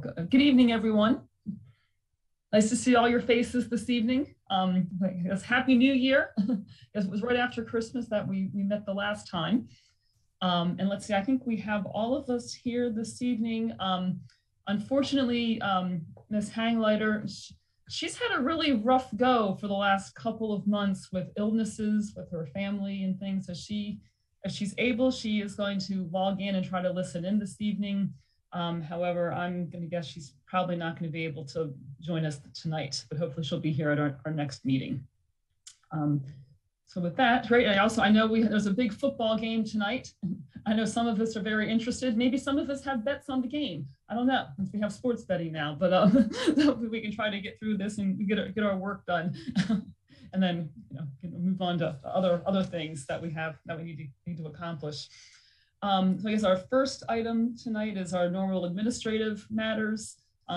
Good evening, everyone. Nice to see all your faces this evening. Happy New Year. It was right after Christmas that we met the last time. And let's see, I think we have all of us here this evening. Unfortunately, Ms. Hangleiter, she's had a really rough go for the last couple of months with illnesses, with her family and things. So if she's able, she is going to log in and try to listen in this evening. However, I'm going to guess she's probably not going to be able to join us tonight, but hopefully she'll be here at our next meeting. So with that, great. I know there's a big football game tonight. I know some of us are very interested. Maybe some of us have bets on the game. I don't know, since we have sports betting now, but hopefully we can try to get through this and get our work done. And then move on to other things that we need to accomplish. So I guess our first item tonight is our normal administrative matters.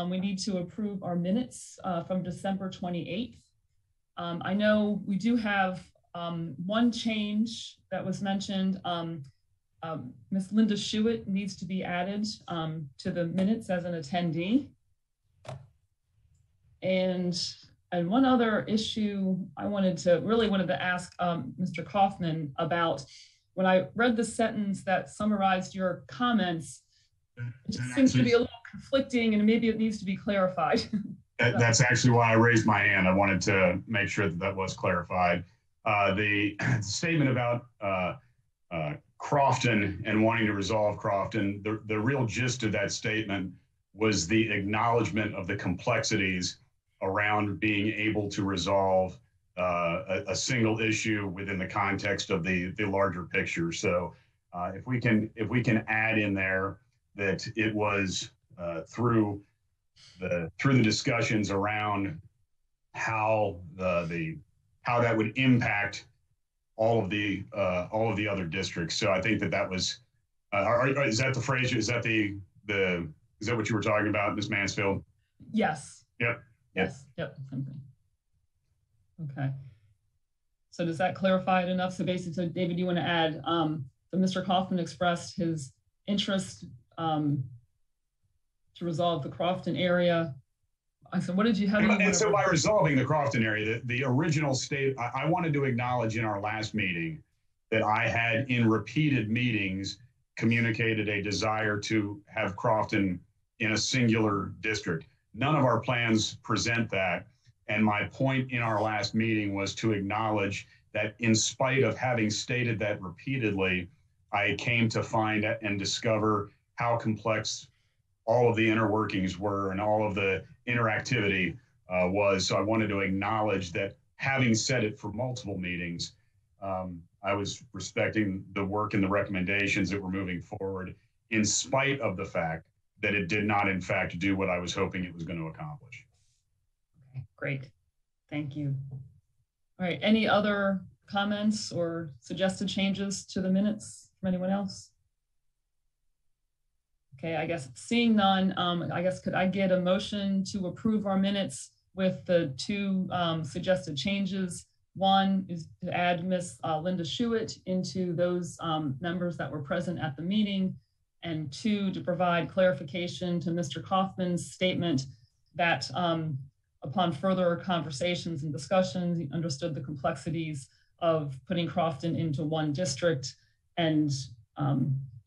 We need to approve our minutes from December 28th. I know we do have one change that was mentioned. Ms. Linda Schuett needs to be added to the minutes as an attendee. And one other issue I wanted to ask Mr. Kaufman about. When I read the sentence that summarized your comments, it just seems to be a little conflicting and maybe it needs to be clarified. That's actually why I raised my hand. I wanted to make sure that was clarified. The statement about Crofton and wanting to resolve Crofton, the real gist of that statement was the acknowledgement of the complexities around being able to resolve a single issue within the context of the larger picture. So if we can add in there that it was through the discussions around how that would impact all of the other districts. So I think that was is that the phrase? Is that is that what you were talking about, Ms. Mansfield? Yes. Yep. Yes. Yep. Okay. So does that clarify it enough? So basically, so David, you want to add, so Mr. Kaufman expressed his interest to resolve the Crofton area. So what did you, how do you want to... So by resolving the Crofton area, the original state, I wanted to acknowledge in our last meeting that I had in repeated meetings communicated a desire to have Crofton in a singular district. None of our plans present that. And my point in our last meeting was to acknowledge that in spite of having stated that repeatedly, I came to find and discover how complex all of the inner workings were and all of the interactivity was. So I wanted to acknowledge that having said it for multiple meetings, I was respecting the work and the recommendations that were moving forward in spite of the fact that it did not in fact do what I was hoping it was going to accomplish. Great, thank you. All right, any other comments or suggested changes to the minutes from anyone else? Okay, I guess seeing none, I guess could I get a motion to approve our minutes with the two suggested changes? One is to add Ms. Linda Schuett into those members that were present at the meeting, and two, to provide clarification to Mr. Kaufman's statement that upon further conversations and discussions, he understood the complexities of putting Crofton into one district and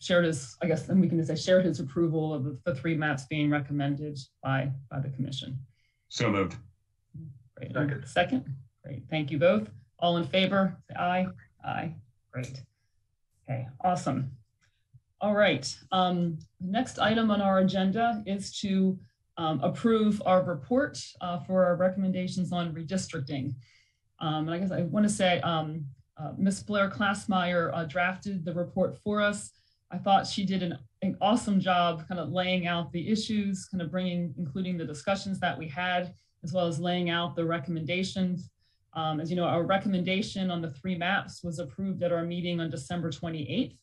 shared his, I guess, and we can just say shared his approval of the three maps being recommended by the commission. So moved. Great. Second. Great. Thank you both. All in favor, say aye. Aye. Great. Okay, awesome. All right. Next item on our agenda is to approve our report for our recommendations on redistricting. And I guess I want to say Ms. Blair Klassmeyer drafted the report for us. I thought she did an awesome job kind of laying out the issues, kind of including the discussions that we had, as well as laying out the recommendations. As you know, our recommendation on the three maps was approved at our meeting on December 28th.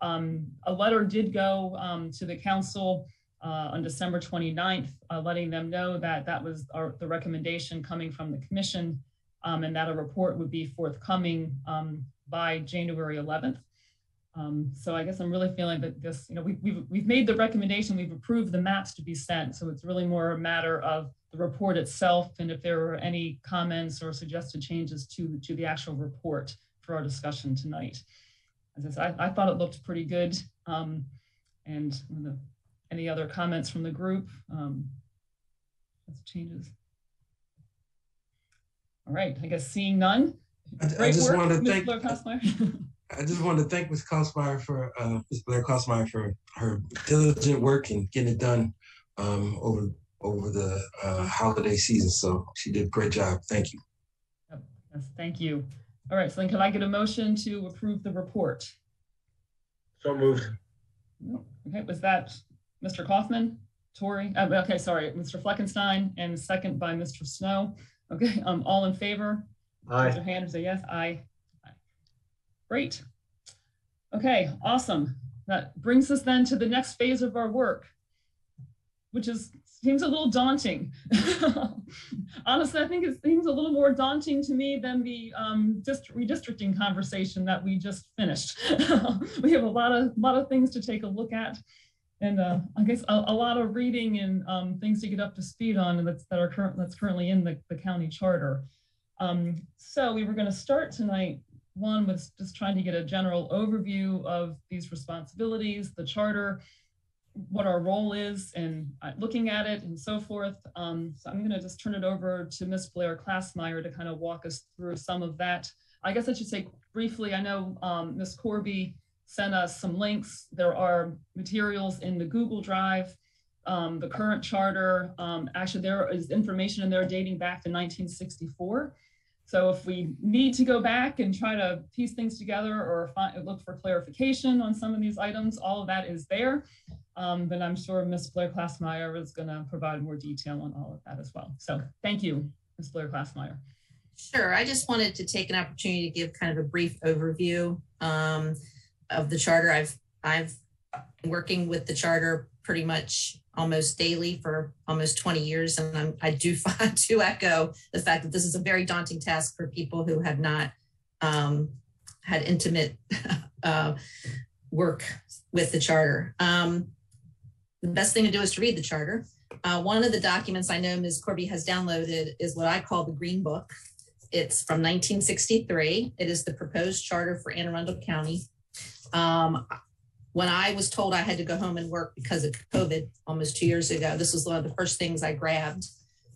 A letter did go to the council on December 29th, letting them know that that was the recommendation coming from the commission and that a report would be forthcoming by January 11th. So I guess I'm really feeling that this, we've made the recommendation, we've approved the maps to be sent. So it's really more a matter of the report itself, and if there are any comments or suggested changes to the actual report for our discussion tonight. As I said, I thought it looked pretty good. Any other comments from the group? Changes. All right, I guess seeing none. I just want to thank Ms. Kosmeyer for Ms. Blair Kosmeyer for her diligent work and getting it done over the holiday season. So she did a great job. Thank you. Yep. Yes, thank you. All right, so then can I get a motion to approve the report? So moved. Okay, was that Mr. Kaufman? Tori? Okay, sorry, Mr. Fleckenstein, and second by Mr. Snow. Okay, all in favor? Aye. Raise your hand and say yes. Aye. Great. Okay, awesome. That brings us then to the next phase of our work, which seems a little daunting. Honestly, I think it seems a little more daunting to me than the redistricting conversation that we just finished. We have a lot of things to take a look at, and I guess a lot of reading and things to get up to speed on that's currently in the county charter. So we were going to start tonight. One was just trying to get a general overview of these responsibilities, the charter, what our role is, and looking at it and so forth. So I'm going to just turn it over to Ms. Blair Kosmeyer to kind of walk us through some of that. I guess I should say briefly, I know Ms. Corby sent us some links. There are materials in the Google Drive, the current charter. Actually, there is information in there dating back to 1964. So if we need to go back and try to piece things together or look for clarification on some of these items, all of that is there. But I'm sure Ms. Blair Kosmeyer is going to provide more detail on all of that as well. So thank you, Ms. Blair Kosmeyer. Sure. I just wanted to take an opportunity to give kind of a brief overview of the charter. I've been working with the charter pretty much almost daily for almost 20 years. And I do echo the fact that this is a very daunting task for people who have not had intimate work with the charter. The best thing to do is to read the charter. One of the documents I know Ms. Corby has downloaded is what I call the Green Book. It's from 1963. It is the proposed charter for Anne Arundel County. When I was told I had to go home and work because of COVID almost 2 years ago, this was one of the first things I grabbed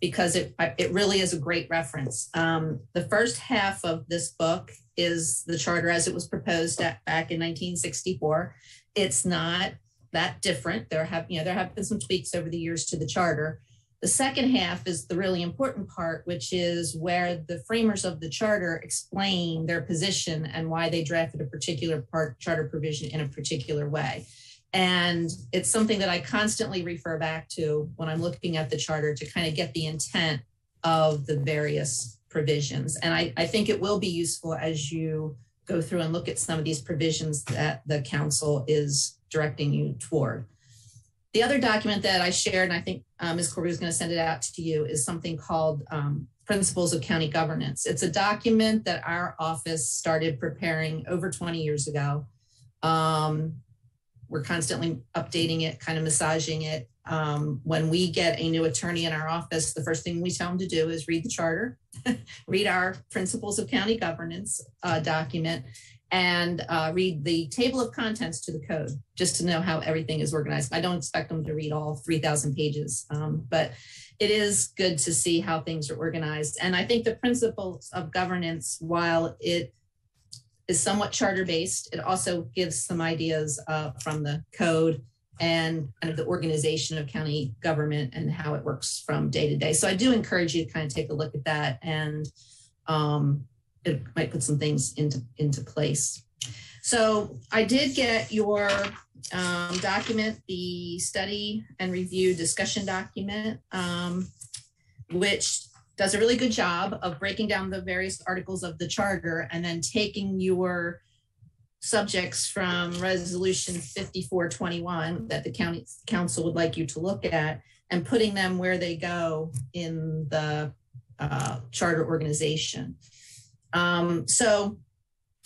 because it really is a great reference. The first half of this book is the charter as it was proposed back in 1964. It's not that different. There have been some tweaks over the years to the charter. The second half is the really important part, which is where the framers of the charter explain their position and why they drafted a particular charter provision in a particular way. And it's something that I constantly refer back to when I'm looking at the charter to kind of get the intent of the various provisions. And I think it will be useful as you go through and look at some of these provisions that the council is directing you toward. The other document that I shared, and I think Ms. Corby is going to send it out to you, is something called Principles of County Governance. It's a document that our office started preparing over 20 years ago. We're constantly updating it, kind of massaging it. When we get a new attorney in our office, the first thing we tell them to do is read the charter, read our Principles of County Governance document, and read the table of contents to the code, just to know how everything is organized. I don't expect them to read all 3,000 pages, but it is good to see how things are organized. And I think the Principles of Governance, while it is somewhat charter-based, it also gives some ideas from the code and kind of the organization of county government and how it works from day to day. So I do encourage you to kind of take a look at that, and it might put some things into place. So I did get your document, the study and review discussion document, which does a really good job of breaking down the various articles of the charter and then taking your subjects from resolution 5421 that the county council would like you to look at and putting them where they go in the charter organization. So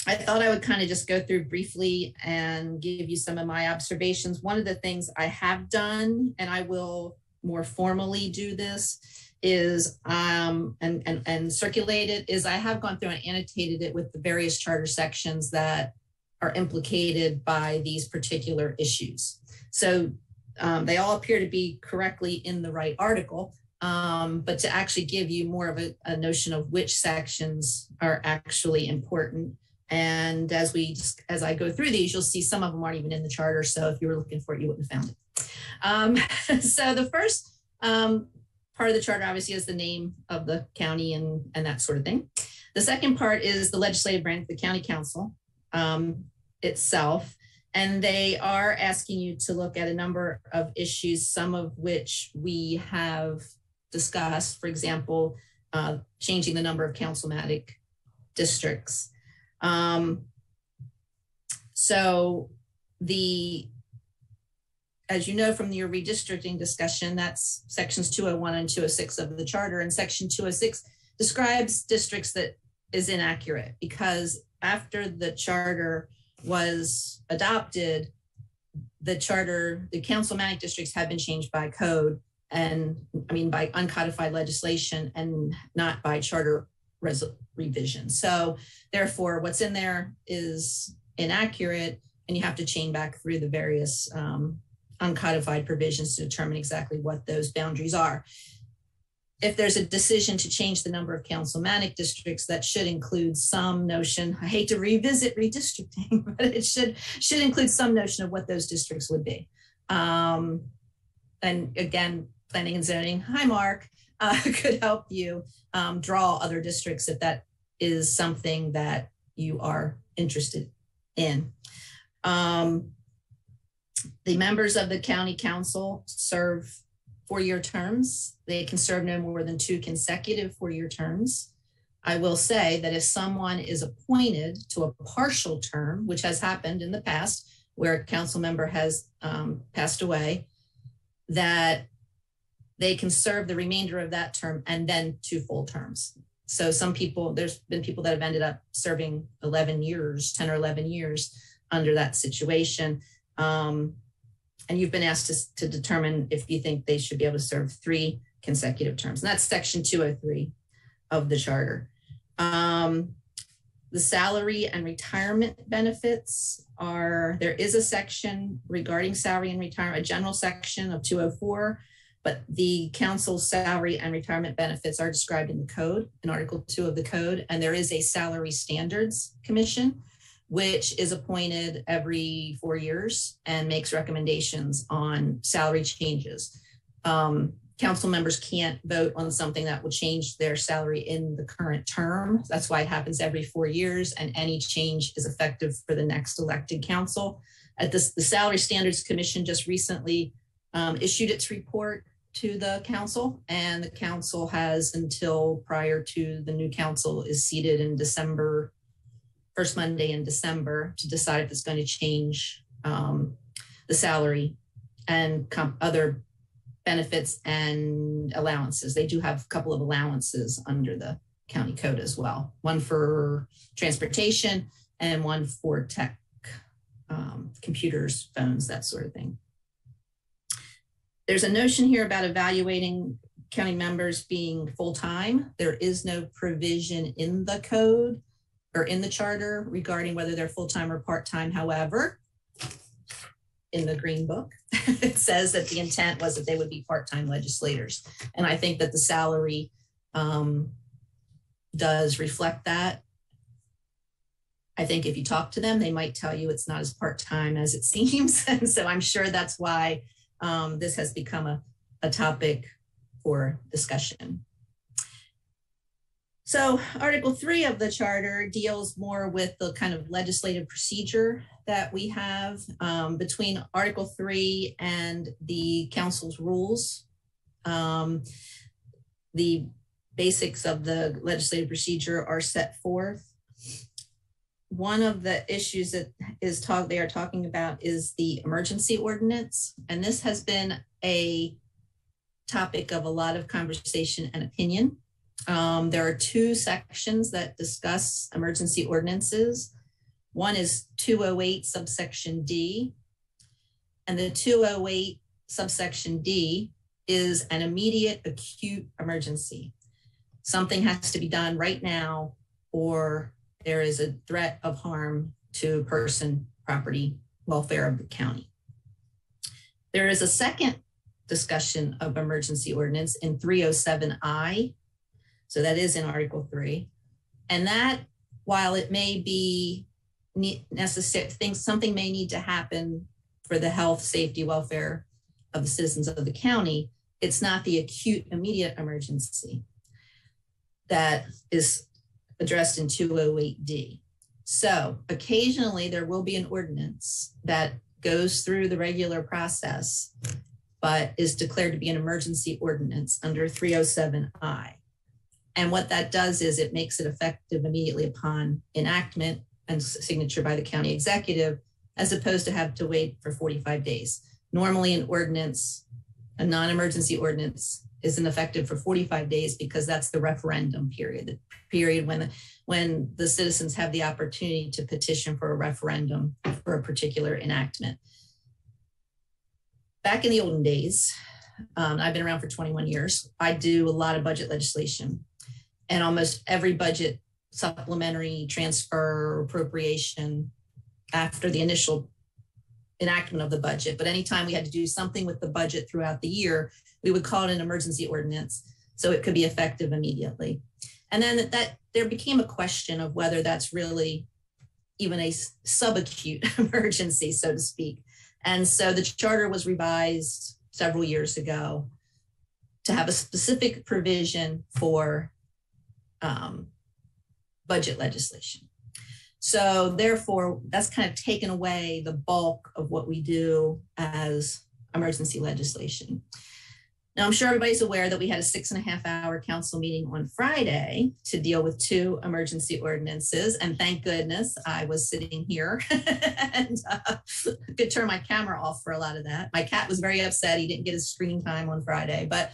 I thought I would kind of just go through briefly and give you some of my observations. One of the things I have done, and I will more formally do this, is and circulate it, is I have gone through and annotated it with the various charter sections that are implicated by these particular issues. So they all appear to be correctly in the right article, but to actually give you more of a notion of which sections are actually important. And as I go through these, you'll see some of them aren't even in the charter. So if you were looking for it, you wouldn't have found it. So the first part of the charter obviously is the name of the county and that sort of thing. The second part is the legislative branch, the county council itself. And they are asking you to look at a number of issues, some of which we have discussed, for example, changing the number of councilmatic districts. So as you know from your redistricting discussion, that's sections 201 and 206 of the charter, and section 206 describes districts that is inaccurate because after the charter was adopted, the councilmatic districts have been changed by code, and I mean by uncodified legislation and not by charter revision. So therefore what's in there is inaccurate, and you have to chain back through the various uncodified provisions to determine exactly what those boundaries are. If there's a decision to change the number of councilmatic districts, that should include some notion, I hate to revisit redistricting, but it should include some notion of what those districts would be. And again, planning and zoning, hi Mark, could help you draw other districts if that is something that you are interested in. The members of the county council serve 4-year terms. They can serve no more than 2 consecutive 4-year terms. I will say that if someone is appointed to a partial term, which has happened in the past, where a council member has passed away, that they can serve the remainder of that term and then 2 full terms. So some people, there's been people that have ended up serving 11 years, 10 or 11 years under that situation. And you've been asked to determine if you think they should be able to serve 3 consecutive terms. And that's section 203 of the charter. The salary and retirement benefits there is a section regarding salary and retirement, a general section of 204, but the council's salary and retirement benefits are described in the code, in Article 2 of the code. And there is a salary standards commission, which is appointed every 4 years and makes recommendations on salary changes. Council members can't vote on something that will change their salary in the current term. That's why it happens every 4 years, and any change is effective for the next elected council. The Salary Standards Commission just recently issued its report to the council, and the council has until prior to the new council is seated in December, first Monday in December, to decide if it's going to change the salary and other benefits and allowances. They do have a couple of allowances under the county code as well. One for transportation and one for tech, computers, phones, that sort of thing. There's a notion here about evaluating county members being full-time. There is no provision in the code or in the charter regarding whether they're full-time or part-time. However, in the Green Book, it says that the intent was that they would be part-time legislators. And I think that the salary does reflect that. I think if you talk to them, they might tell you it's not as part-time as it seems. And so I'm sure that's why this has become a topic for discussion. So Article 3 of the charter deals more with the kind of legislative procedure that we have between Article 3 and the council's rules. The basics of the legislative procedure are set forth. One of the issues that they are talking about is the emergency ordinance. And this has been a topic of a lot of conversation and opinion. There are 2 sections that discuss emergency ordinances. One is 208 subsection D, and the 208 subsection D is an immediate acute emergency. Something has to be done right now, or there is a threat of harm to person, property, welfare of the county. There is a second discussion of emergency ordinance in 307I. So that is in Article 3. And that, while it may be necessary, something may need to happen for the health, safety, welfare of the citizens of the county, it's not the acute immediate emergency that is addressed in 208D. So occasionally there will be an ordinance that goes through the regular process, but is declared to be an emergency ordinance under 307I. And what that does is it makes it effective immediately upon enactment and signature by the county executive, as opposed to have to wait for 45 days. Normally an ordinance, a non-emergency ordinance, isn't effective for 45 days because that's the referendum period, the period when the citizens have the opportunity to petition for a referendum for a particular enactment. Back in the olden days, I've been around for 21 years, I do a lot of budget legislation, and almost every budget supplementary, transfer, appropriation after the initial enactment of the budget. But anytime we had to do something with the budget throughout the year, we would call it an emergency ordinance, so it could be effective immediately. And then that there became a question of whether that's really even a subacute emergency, so to speak. And so the charter was revised several years ago to have a specific provision for budget legislation. So therefore, that's kind of taken away the bulk of what we do as emergency legislation. Now, I'm sure everybody's aware that we had a 6.5-hour council meeting on Friday to deal with 2 emergency ordinances. And thank goodness I was sitting here and could turn my camera off for a lot of that. My cat was very upset. He didn't get his screen time on Friday, but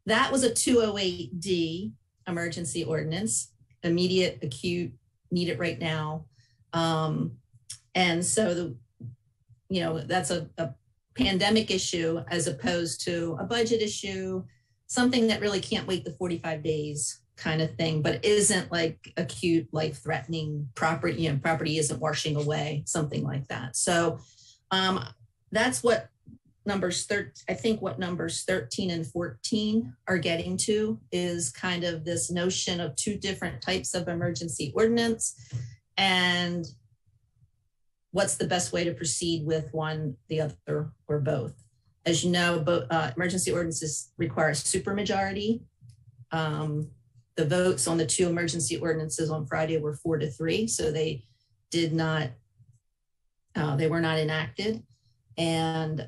that was a 208D emergency ordinance, immediate, acute, need it right now. And so that's a pandemic issue as opposed to a budget issue, something that really can't wait the 45 days kind of thing, but isn't like acute, life-threatening property, property isn't washing away, something like that. So that's what I think what numbers 13 and 14 are getting to, is kind of this notion of 2 different types of emergency ordinance and what's the best way to proceed with one, the other, or both. As you know, emergency ordinances require a supermajority. The votes on the 2 emergency ordinances on Friday were 4-3, so they did not, they were not enacted. And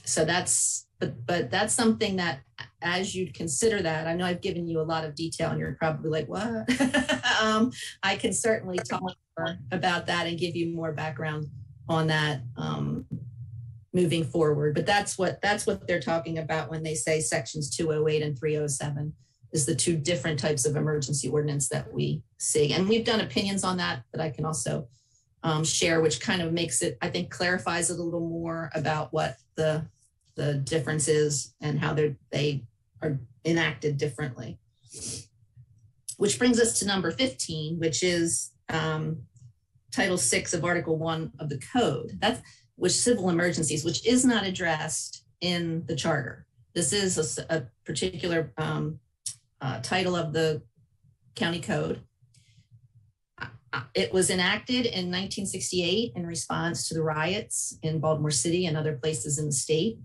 so that's, but that's something that, as you'd consider that, I know I've given you a lot of detail and you're probably like, what? I can certainly talk more about that and give you more background on that moving forward. But that's what they're talking about when they say sections 208 and 307 is the 2 different types of emergency ordinance that we see. And we've done opinions on that I can also share, which kind of makes it, I think, clarifies it a little more about what the difference is and how they are enacted differently. Which brings us to number 15, which is Title 6 of Article 1 of the Code. That's which civil emergencies, which is not addressed in the charter. This is a particular title of the county code. It was enacted in 1968 in response to the riots in Baltimore City and other places in the state.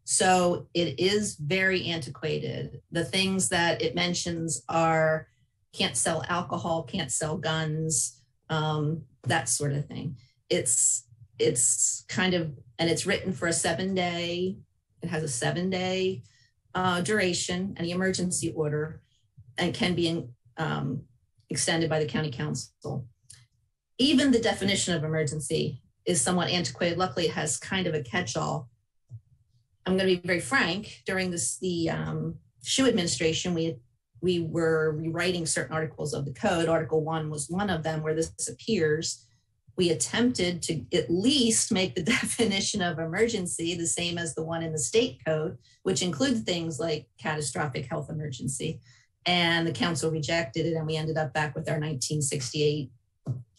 So it is very antiquated. The things that it mentions are can't sell alcohol, can't sell guns, that sort of thing. It's kind of, and it's written for a 7-day, it has a 7-day duration, and the emergency order, and can be extended by the county council. Even the definition of emergency is somewhat antiquated. Luckily, it has kind of a catch-all. I'm going to be very frank. During the Hsu administration, we we were rewriting certain articles of the code. Article 1 was one of them where this appears. We attempted to at least make the definition of emergency the same as the one in the state code, which includes things like catastrophic health emergency. And the council rejected it, and we ended up back with our 1968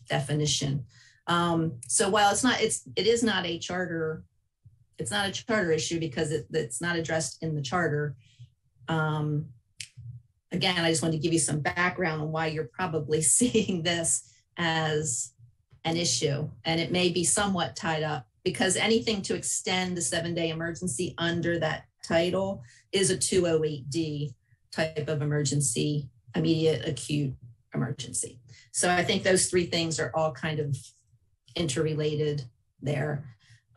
definition. So while it is not a charter, it's not a charter issue because it's not addressed in the charter. Again, I just wanted to give you some background on why you're probably seeing this as an issue, and it may be somewhat tied up because anything to extend the 7-day emergency under that title is a 208D type of emergency, immediate acute emergency. So I think those three things are all kind of interrelated there.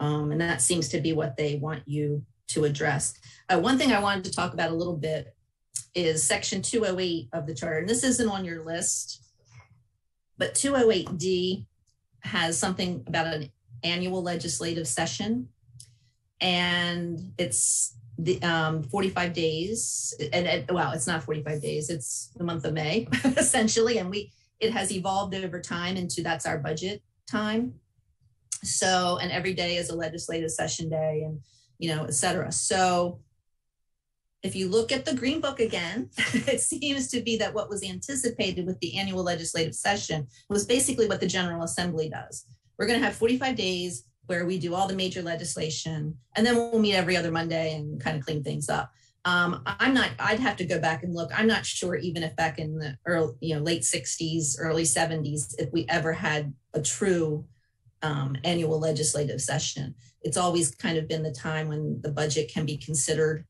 And that seems to be what they want you to address. One thing I wanted to talk about a little bit is section 208 of the charter. And this isn't on your list, but 208D has something about an annual legislative session. And it's the 45 days, and well, it's not 45 days, it's the month of May, essentially. And it has evolved over time into that's our budget time. So, and every day is a legislative session day and, et cetera. So if you look at the Green Book again, it seems to be that what was anticipated with the annual legislative session was basically what the General Assembly does. We're going to have 45 days where we do all the major legislation, and then we'll meet every other Monday and kind of clean things up. I'd have to go back and look. I'm not sure even if back in the early, late 60s, early 70s, if we ever had a true annual legislative session. It's always kind of been the time when the budget can be considered.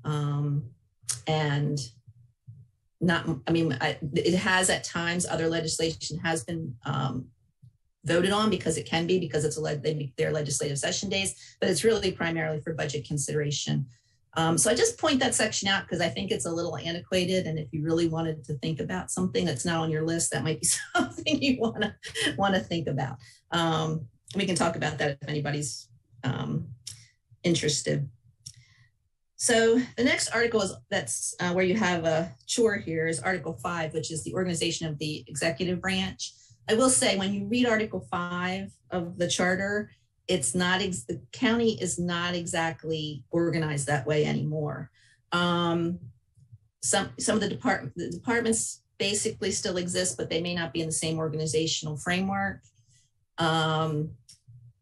And not, it has at times, other legislation has been voted on because it can be, because it's their legislative session days, but it's really primarily for budget consideration. So I just point that section out because I think it's a little antiquated. And if you really wanted to think about something that's not on your list, that might be something you want to think about. We can talk about that if anybody's interested. So the next article is that's where you have a chore here is Article 5, which is the organization of the executive branch. I will say when you read Article 5 of the charter, it's not, the county is not exactly organized that way anymore. Some of the departments basically still exist, but they may not be in the same organizational framework. And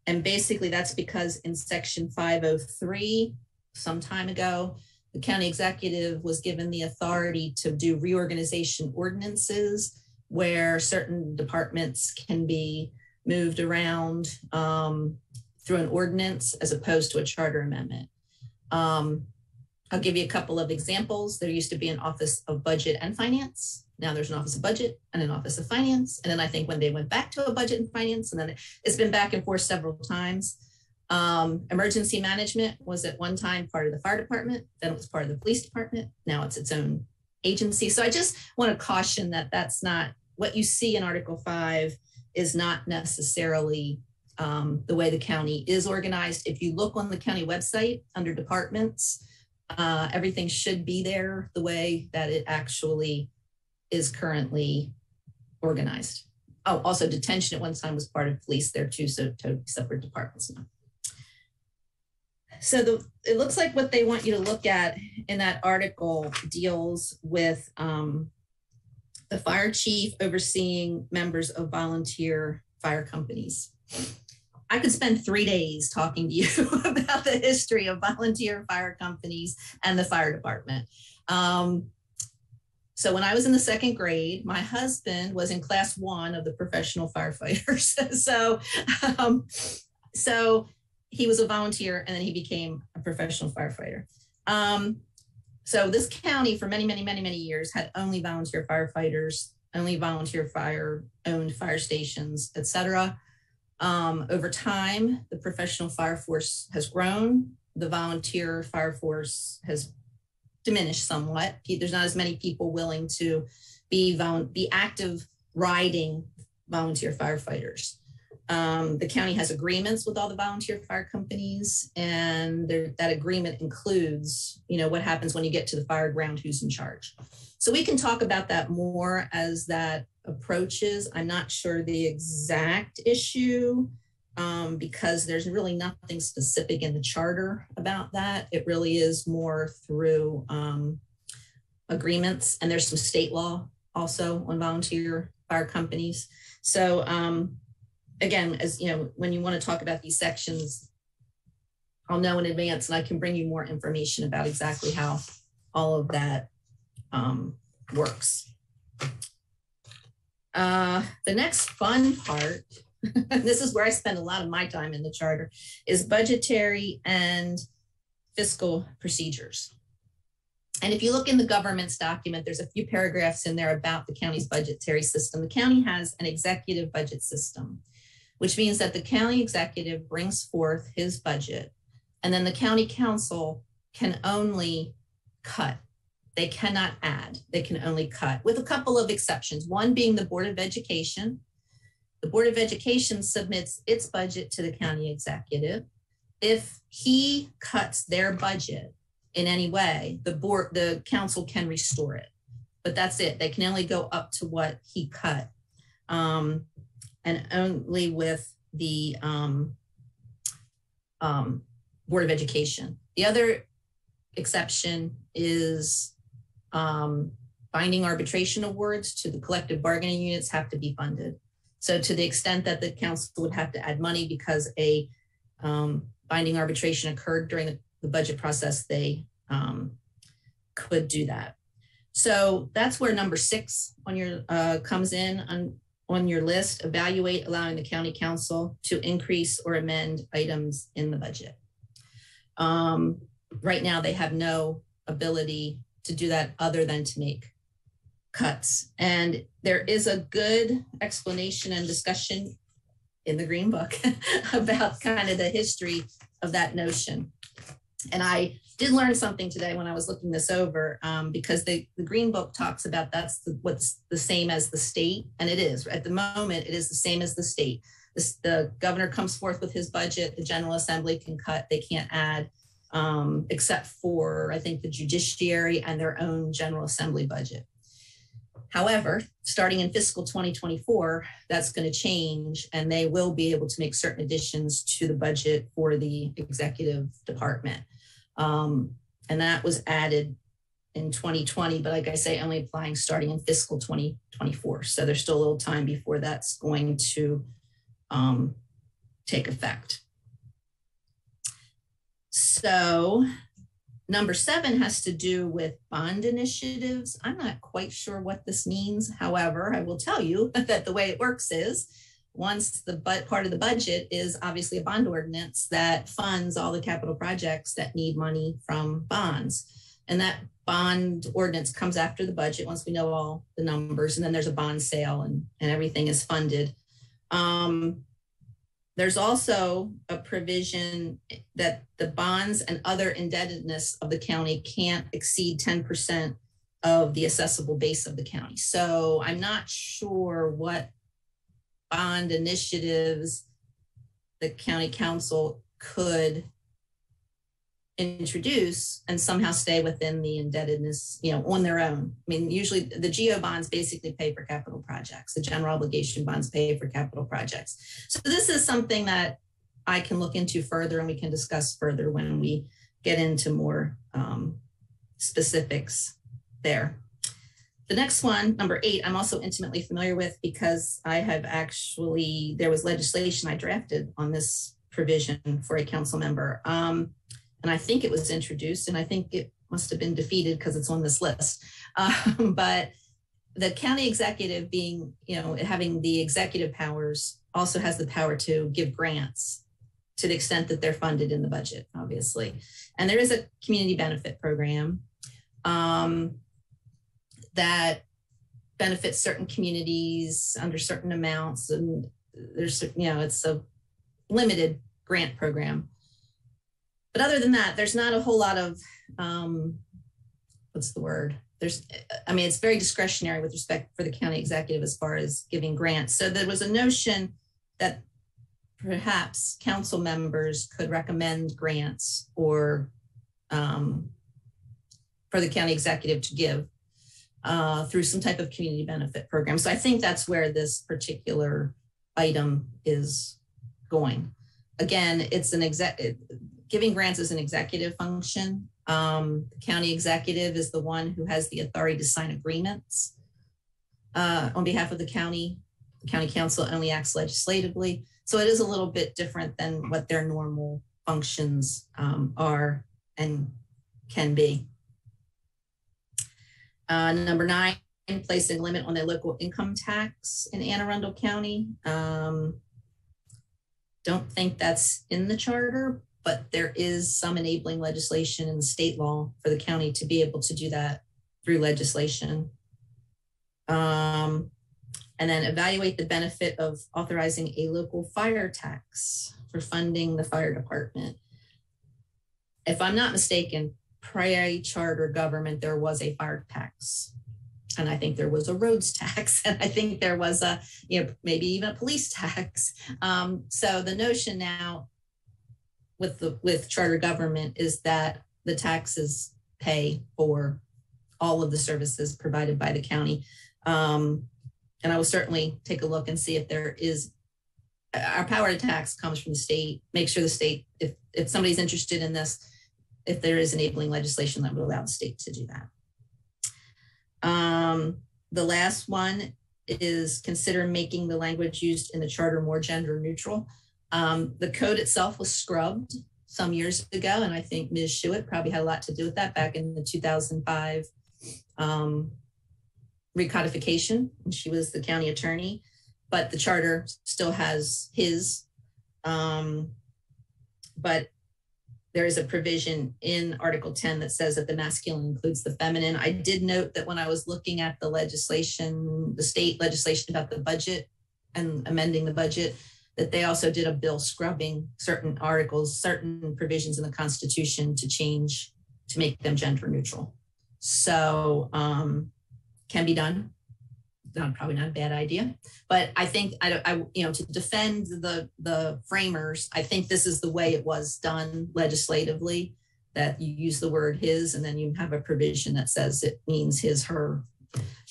basically that's because in section 503, some time ago, the county executive was given the authority to do reorganization ordinances where certain departments can be moved around through an ordinance as opposed to a charter amendment. I'll give you a couple of examples. There used to be an Office of Budget and Finance. Now there's an Office of Budget and an Office of Finance. And then I think when they went back to a Budget and Finance, and then it's been back and forth several times. Emergency management was at one time part of the fire department, then it was part of the police department. Now it's its own agency. So I just want to caution that that's not what you see in Article 5 is not necessarily the way the county is organized. If you look on the county website under departments, everything should be there the way that it actually is currently organized. Oh, also detention at one time was part of police there too, so totally separate departments now. So it looks like what they want you to look at in that article deals with the fire chief overseeing members of volunteer fire companies. I could spend 3 days talking to you about the history of volunteer fire companies and the fire department. So when I was in the 2nd grade, my husband was in class 1 of the professional firefighters. So he was a volunteer and then he became a professional firefighter. So this county for many, many, many, many years had only volunteer firefighters, only volunteer fire-owned fire stations, et cetera. Over time, the professional fire force has grown. The volunteer fire force has diminished somewhat. There's not as many people willing to be active riding volunteer firefighters. The county has agreements with all the volunteer fire companies, and that agreement includes, what happens when you get to the fire ground, who's in charge. So we can talk about that more as that approaches. I'm not sure the exact issue because there's really nothing specific in the charter about that. It really is more through agreements, and there's some state law also on volunteer fire companies. So again, as when you want to talk about these sections, I'll know in advance and I can bring you more information about exactly how all of that works. The next fun part, this is where I spend a lot of my time in the charter, is budgetary and fiscal procedures. And if you look in the government's document, there's a few paragraphs in there about the county's budgetary system. The county has an executive budget system, which means that the county executive brings forth his budget, and then the county council can only cut. They cannot add, they can only cut, with a couple of exceptions, one being the Board of Education. The Board of Education submits its budget to the county executive. If he cuts their budget in any way, the council can restore it, but that's it. They can only go up to what he cut. And only with the Board of Education. The other exception is binding arbitration awards to the collective bargaining units have to be funded. So to the extent that the council would have to add money because a binding arbitration occurred during the budget process, they could do that. So that's where number 6 on your comes in on your list. Evaluate allowing the county council to increase or amend items in the budget. Right now, they have no ability to do that other than to make cuts. And there is a good explanation and discussion in the Green Book about kind of the history of that notion. And I did learn something today when I was looking this over because the Green Book talks about what's the same as the state. And it is. At the moment, it is the same as the state. The governor comes forth with his budget. The General Assembly can cut. They can't add, except for, I think, the judiciary and their own General Assembly budget. However, starting in fiscal 2024, that's going to change, and they will be able to make certain additions to the budget for the executive department. And that was added in 2020, but like I say, only applying starting in fiscal 2024. So there's still a little time before that's going to take effect. So number 7 has to do with bond initiatives. I'm not quite sure what this means. However, I will tell you that the way it works is once the part of the budget is obviously a bond ordinance that funds all the capital projects that need money from bonds. And that bond ordinance comes after the budget once we know all the numbers, and then there's a bond sale and everything is funded. There's also a provision that the bonds and other indebtedness of the county can't exceed 10% of the assessable base of the county. So I'm not sure what bond initiatives the county council could introduce and somehow stay within the indebtedness, on their own. I mean, usually the GO bonds basically pay for capital projects. The general obligation bonds pay for capital projects. So this is something that I can look into further and we can discuss further when we get into more specifics there. The next one, number 8, I'm also intimately familiar with because I have actually, there was legislation I drafted on this provision for a council member. And I think it was introduced, and I think it must have been defeated because it's on this list. But the county executive being, having the executive powers also has the power to give grants to the extent that they're funded in the budget, obviously. And there is a community benefit program that benefits certain communities under certain amounts. And there's, it's a limited grant program. But other than that, there's not a whole lot of, what's the word? It's very discretionary with respect for the county executive as far as giving grants. So there was a notion that perhaps council members could recommend grants or for the county executive to give through some type of community benefit program. So I think that's where this particular item is going. Again, it's giving grants is an executive function. The county executive is the one who has the authority to sign agreements on behalf of the county. The county council only acts legislatively. So it is a little bit different than what their normal functions are and can be. Number 9, placing a limit on the local income tax in Anne Arundel County. Don't think that's in the charter, but there is some enabling legislation in the state law for the county to be able to do that through legislation. And then evaluate the benefit of authorizing a local fire tax for funding the fire department. If I'm not mistaken, pre-charter government, there was a fire tax. And I think there was a roads tax. And I think there was a, maybe even a police tax. So the notion now with charter government is that the taxes pay for all of the services provided by the county. And I will certainly take a look and see if there is, our power to tax comes from the state. Make sure the state, if somebody's interested in this, if there is enabling legislation that would allow the state to do that. The last one is consider making the language used in the charter more gender neutral. The code itself was scrubbed some years ago, and I think Ms. Schuett probably had a lot to do with that back in the 2005 recodification when she was the county attorney, but the charter still has his, but there is a provision in Article 10 that says that the masculine includes the feminine. I did note that when I was looking at the legislation, the state legislation about the budget and amending the budget, that they also did a bill scrubbing certain articles, certain provisions in the Constitution to change, to make them gender neutral. So can be done. Probably not a bad idea, but I think to defend the framers, I think this is the way it was done legislatively, that you use the word his and then you have a provision that says it means his, her.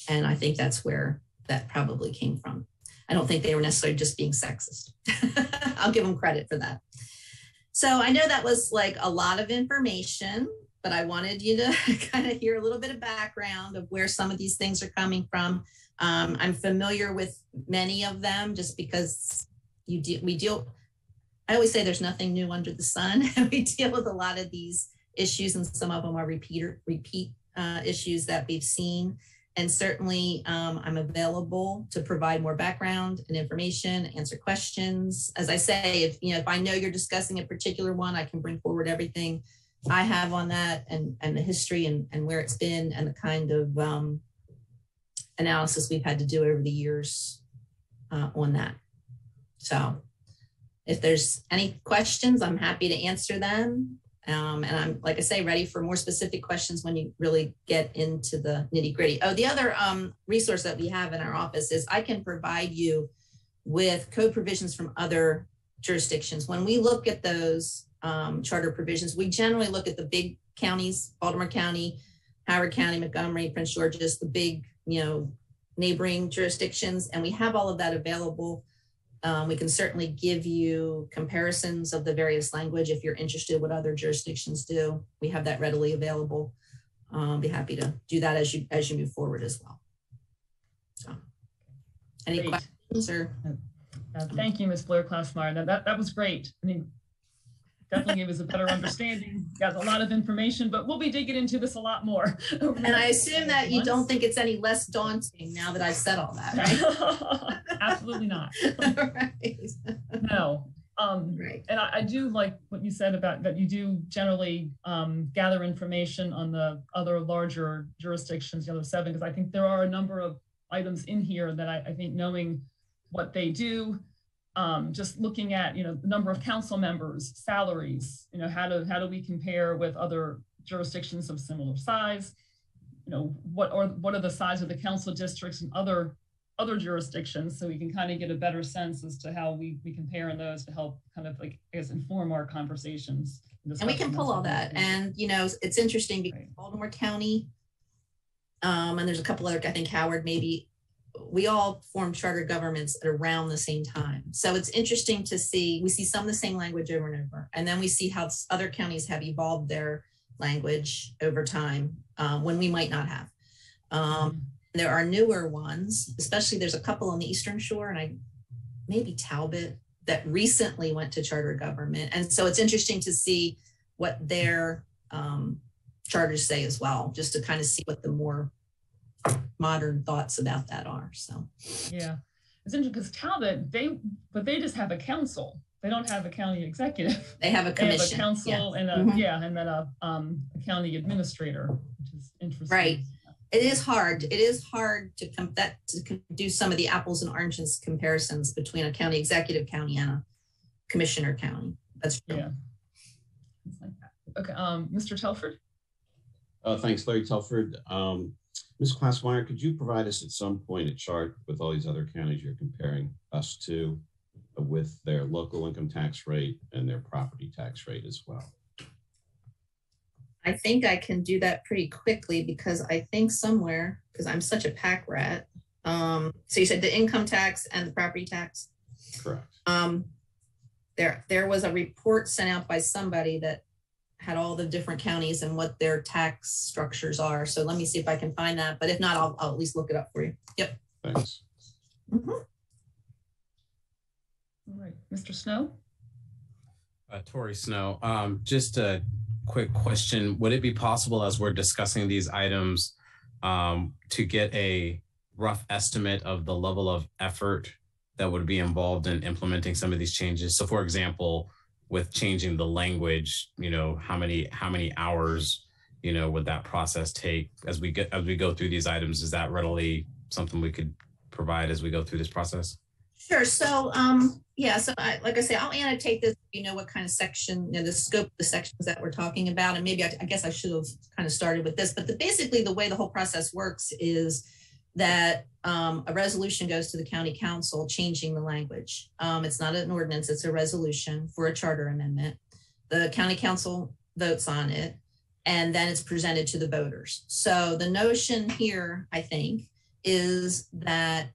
And I think that's where that probably came from. I don't think they were necessarily just being sexist. I'll give them credit for that. So I know that was like a lot of information, but I wanted you to kind of hear a little bit of background of where some of these things are coming from. I'm familiar with many of them just because we deal, I always say there's nothing new under the sun. We deal with a lot of these issues, and some of them are repeat issues that we've seen. And certainly I'm available to provide more background and information, answer questions. As I say, if I know you're discussing a particular one, I can bring forward everything I have on that and the history and where it's been and the kind of analysis we've had to do over the years on that. So if there's any questions, I'm happy to answer them. And I'm, like I say, ready for more specific questions when you really get into the nitty gritty. Oh, the other resource that we have in our office is I can provide you with code provisions from other jurisdictions. When we look at those charter provisions, we generally look at the big counties, Baltimore County, Howard County, Montgomery, Prince George's, the big, neighboring jurisdictions, and we have all of that available. We can certainly give you comparisons of the various language if you're interested what other jurisdictions do. We have that readily available. Be happy to do that as you move forward as well. So, any Great. questions or? Thank you, Ms. Blair-Klausmeyer. That was great. I mean, definitely gave us a better understanding. Got a lot of information, but we'll be digging into this a lot more. And I assume that you don't think it's any less daunting now that I've said all that, right? Absolutely not. Right. No. Right. And I do like what you said about that you do generally gather information on the other larger jurisdictions, the other 7, because I think there are a number of items in here that I think knowing what they do, just looking at, the number of council members, salaries, how do we compare with other jurisdictions of similar size? What are the size of the council districts and other other jurisdictions, so we can kind of get a better sense as to how we compare in those to help kind of like, I guess, inform our conversations. And we can pull all that. And, you know, it's interesting because Baltimore County, and there's a couple other, I think Howard, maybe, we all formed charter governments at around the same time. So it's interesting to see, we see some of the same language over and over. And then we see how other counties have evolved their language over time when we might not have. There are newer ones, especially there's a couple on the Eastern Shore and maybe Talbot that recently went to charter government. And so it's interesting to see what their charters say as well, just to kind of see what the more modern thoughts about that are. So yeah, it's interesting because Talbot, they just have a council. They don't have a county executive. They have a commission. They have a council and and then a county administrator, which is interesting. Right. It is hard. It is hard to do some of the apples and oranges comparisons between a county executive county and a commissioner county. That's true. Yeah. It's like that. Okay. Mr. Telford. Thanks, Larry Telford. Ms. Klassmeyer, could you provide us at some point a chart with all these other counties you're comparing us to with their local income tax rate and their property tax rate as well? I think I can do that pretty quickly because I think somewhere, because I'm such a pack rat. So you said the income tax and the property tax? Correct. There was a report sent out by somebody that had all the different counties and what their tax structures are. So let me see if I can find that. But if not, I'll at least look it up for you. Yep. Thanks. All right, Mr. Snow. Tori Snow, just a quick question. Would it be possible as we're discussing these items to get a rough estimate of the level of effort that would be involved in implementing some of these changes? So for example, with changing the language, you know, how many hours, you know, would that process take as we go through these items? Is that readily something we could provide as we go through this process? Sure. So, yeah, so like I say, I'll annotate this, you know, what kind of section, you know, the scope of the sections that we're talking about. And maybe I guess I should have kind of started with this, but basically the way the whole process works is that a resolution goes to the county council changing the language. It's not an ordinance, it's a resolution for a charter amendment. The county council votes on it, and then it's presented to the voters. So the notion here, I think, is that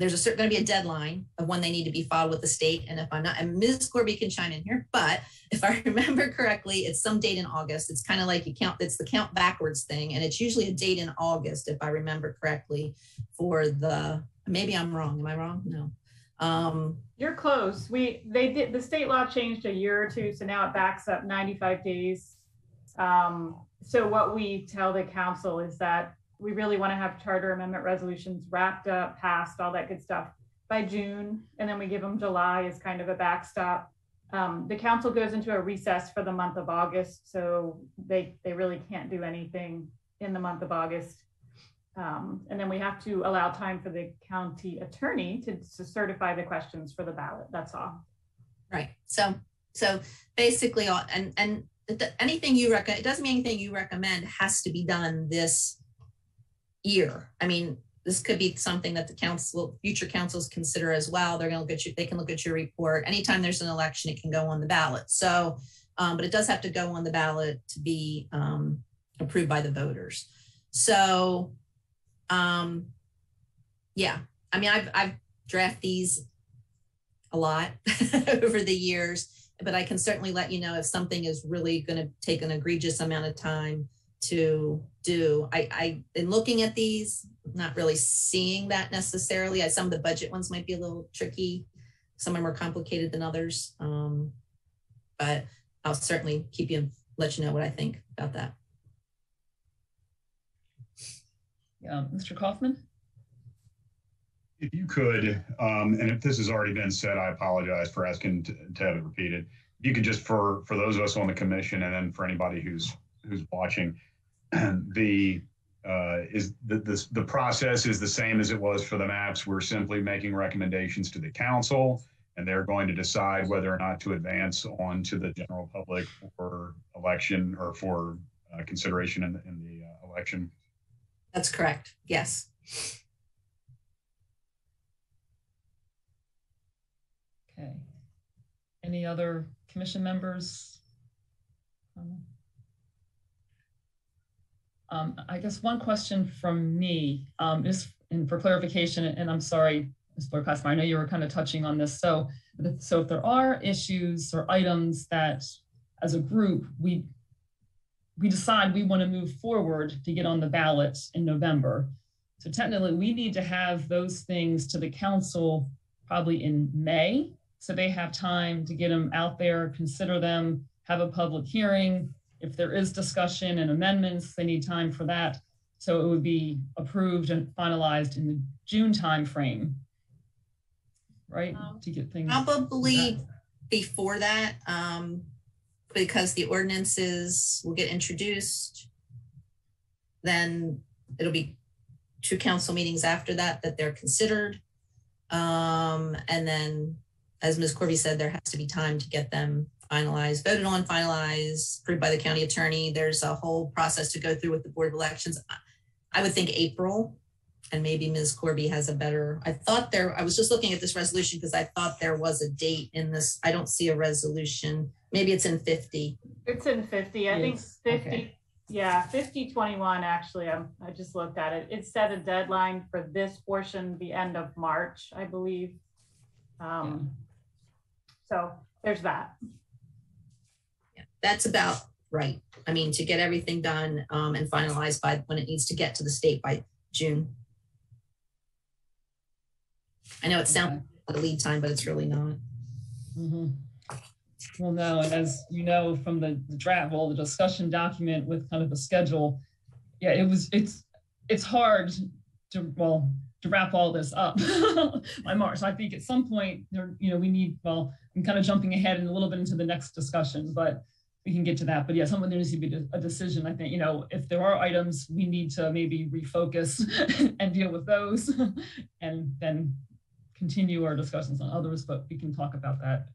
there's going to be a deadline of when they need to be filed with the state. And if I'm not, and Ms. Corby can chime in here, but if I remember correctly, it's some date in August. It's kind of like you count, it's the count backwards thing. And it's usually a date in August, if I remember correctly, for the, maybe I'm wrong. Am I wrong? No. You're close. The state law changed a year or two, so now it backs up 95 days. So what we tell the council is that we really want to have charter amendment resolutions wrapped up, passed, all that good stuff by June. And then we give them July as kind of a backstop. The council goes into a recess for the month of August. So they really can't do anything in the month of August. And then we have to allow time for the county attorney to certify the questions for the ballot. That's all. Right. So basically, anything you recommend, it doesn't mean anything you recommend has to be done this year. I mean, this could be something that the council, future councils consider as well. They're going to look at you. They can look at your report. Anytime there's an election, it can go on the ballot. So, but it does have to go on the ballot to be approved by the voters. So, yeah, I mean, I've drafted these a lot over the years, but I can certainly let you know if something is really going to take an egregious amount of time to do. In looking at these, not really seeing that necessarily. Some of the budget ones might be a little tricky. Some are more complicated than others. But I'll certainly let you know what I think about that. Mr. Kaufman? If you could, and if this has already been said, I apologize for asking to have it repeated. If you could just, for those of us on the commission, and then for anybody who's watching, the process is the same as it was for the maps. We're simply making recommendations to the council, and they're going to decide whether or not to advance on to the general public for election or for consideration in the election. That's correct. Yes. Okay. Any other commission members? I guess one question from me is, and for clarification, and I'm sorry, Ms. Blair-Klassmeyer, I know you were kind of touching on this. So if there are issues or items that as a group, we decide we want to move forward to get on the ballot in November. So technically we need to have those things to the council probably in May. So they have time to get them out there, consider them, have a public hearing. If there is discussion and amendments, they need time for that. So it would be approved and finalized in the June timeframe, right? To get things. Probably before that, because the ordinances will get introduced. Then it'll be 2 council meetings after that they're considered. And then, as Ms. Corby said, there has to be time to get them finalized, voted on, finalized, approved by the county attorney. There's a whole process to go through with the Board of Elections. I would think April, and maybe Ms. Corby has a better, I was just looking at this resolution because I thought there was a date in this. I don't see a resolution. Maybe it's in 50. It's in 50. I think 50. Okay. Yeah, 5021 actually. I just looked at it. It set a deadline for this portion, the end of March, I believe. So there's that. Yeah, that's about right. I mean, to get everything done and finalized by when it needs to get to the state by June. I know it sounds like a lead time, but it's really not. Mm-hmm. Well, no, and as you know from the draft, the discussion document with kind of a schedule, yeah, it's hard to wrap all this up by March. So I think at some point we need, I'm kind of jumping ahead and a little bit into the next discussion, but we can get to that. But yeah, there needs to be a decision. I think, if there are items, we need to maybe refocus and deal with those and then continue our discussions on others, but we can talk about that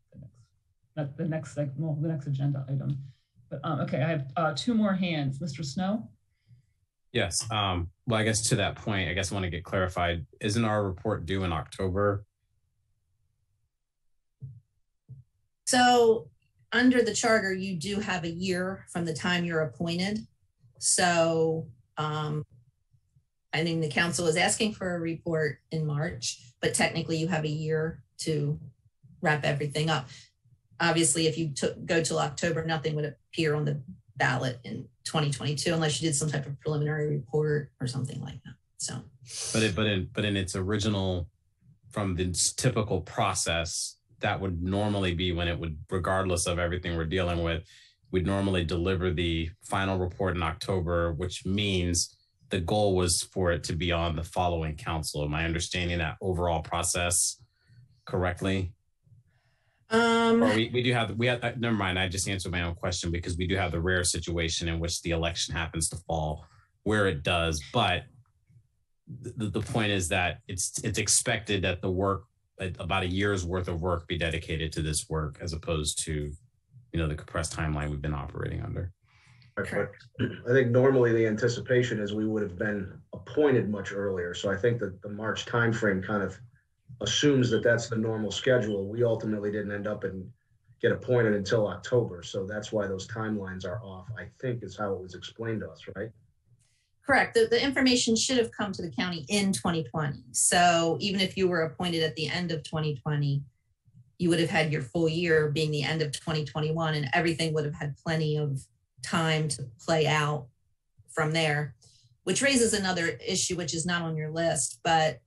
the next agenda item. But okay, I have 2 more hands. Mr. Snow? Yes. Well, I guess to that point, I want to get clarified. Isn't our report due in October? So under the charter, you do have a year from the time you're appointed. So I think the council is asking for a report in March, but technically you have a year to wrap everything up. Obviously, if you go till October, nothing would appear on the ballot in 2022 unless you did some type of preliminary report or something like that. So, but in its original, from the typical process, that would normally be when it would, regardless of everything we're dealing with, we'd normally deliver the final report in October, which means the goal was for it to be on the following council. Am I understanding that overall process correctly? Or we have never mind. I just answered my own question because we do have the rare situation in which the election happens to fall where it does. But the point is that it's expected that the work, about a year's worth of work, be dedicated to this work as opposed to, the compressed timeline we've been operating under. I think normally the anticipation is we would have been appointed much earlier. So I think that the March timeframe kind of assumes that that's the normal schedule. We ultimately didn't end up and get appointed until October. So that's why those timelines are off, I think is how it was explained to us, right? Correct. The information should have come to the county in 2020. So even if you were appointed at the end of 2020, you would have had your full year being the end of 2021 and everything would have had plenty of time to play out from there, which raises another issue, which is not on your list, but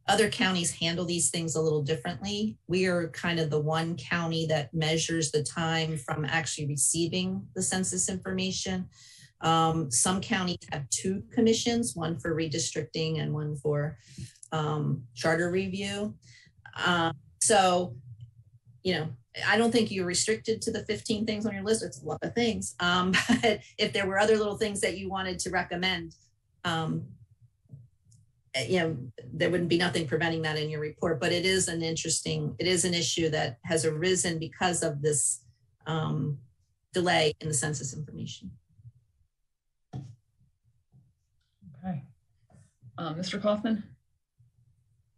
other counties handle these things a little differently. We are kind of the one county that measures the time from actually receiving the census information. Some counties have 2 commissions, one for redistricting and one for charter review. So, I don't think you're restricted to the 15 things on your list. It's a lot of things. But if there were other little things that you wanted to recommend, there wouldn't be nothing preventing that in your report, but it is an issue that has arisen because of this delay in the census information. Okay. Mr. Kaufman?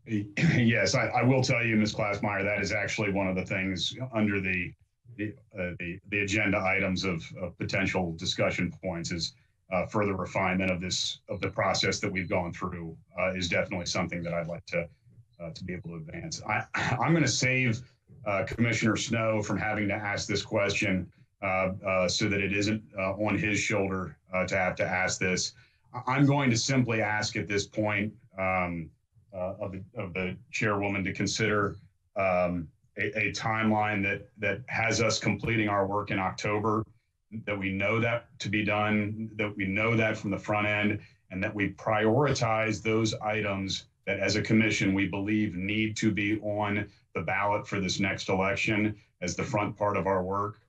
Yes, I will tell you, Ms. Klaasmeyer, that is actually one of the things under the agenda items of potential discussion points is further refinement of the process that we've gone through is definitely something that I'd like to be able to advance. I'm going to save Commissioner Snow from having to ask this question so that it isn't on his shoulder to have to ask this. I'm going to simply ask at this point of the chairwoman to consider a timeline that has us completing our work in October, that we know that to be done, that we know that from the front end, and that we prioritize those items that as a commission we believe need to be on the ballot for this next election as the front part of our work.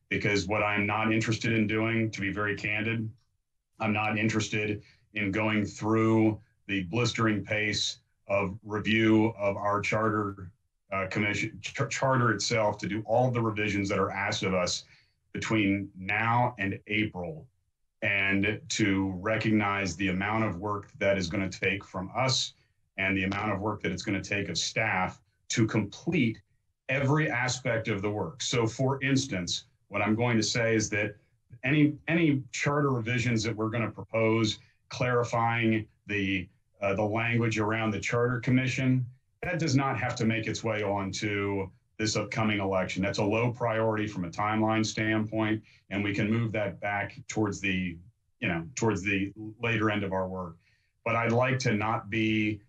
Because what I'm not interested in doing, to be very candid, I'm not interested in going through the blistering pace of review of our charter commission charter itself to do all of the revisions that are asked of us between now and April, and to recognize the amount of work that is going to take from us and the amount of work that it's going to take of staff to complete every aspect of the work. So for instance, what I'm going to say is that any charter revisions that we're going to propose, clarifying the language around the Charter Commission, that does not have to make its way onto this upcoming election. That's a low priority from a timeline standpoint, and we can move that back towards the later end of our work. But I'd like to not be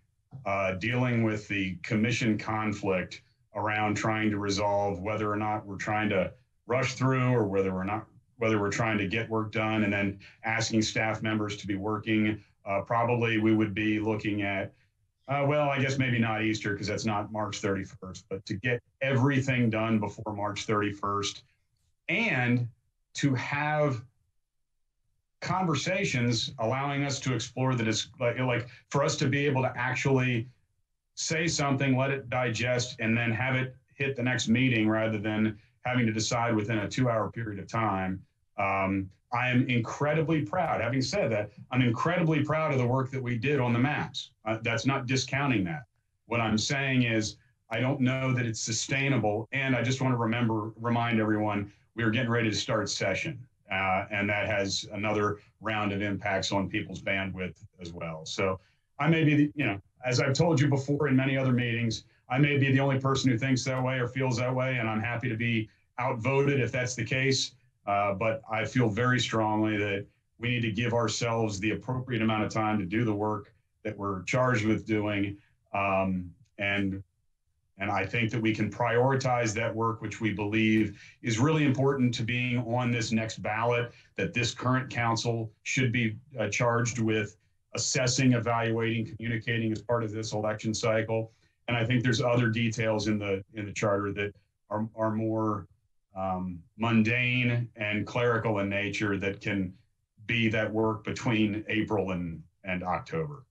dealing with the commission conflict around trying to resolve whether or not we're trying to rush through or whether we're trying to get work done, and then asking staff members to be working. Probably we would be looking at, well, I guess maybe not Easter because that's not March 31st, but to get everything done before March 31st and to have conversations allowing us to explore like for us to be able to actually say something, let it digest, and then have it hit the next meeting rather than having to decide within a 2-hour period of time. I am incredibly proud. Having said that, I'm incredibly proud of the work that we did on the maps. That's not discounting that. What I'm saying is I don't know that it's sustainable. And I just want to remind everyone, we are getting ready to start session. And that has another round of impacts on people's bandwidth as well. So I may be, as I've told you before in many other meetings, I may be the only person who thinks that way or feels that way, and I'm happy to be outvoted if that's the case. But I feel very strongly that we need to give ourselves the appropriate amount of time to do the work that we're charged with doing. And I think that we can prioritize that work, which we believe is really important to being on this next ballot, that this current council should be charged with assessing, evaluating, communicating as part of this election cycle. And I think there's other details in the charter that are more mundane and clerical in nature that can be that work between April and October.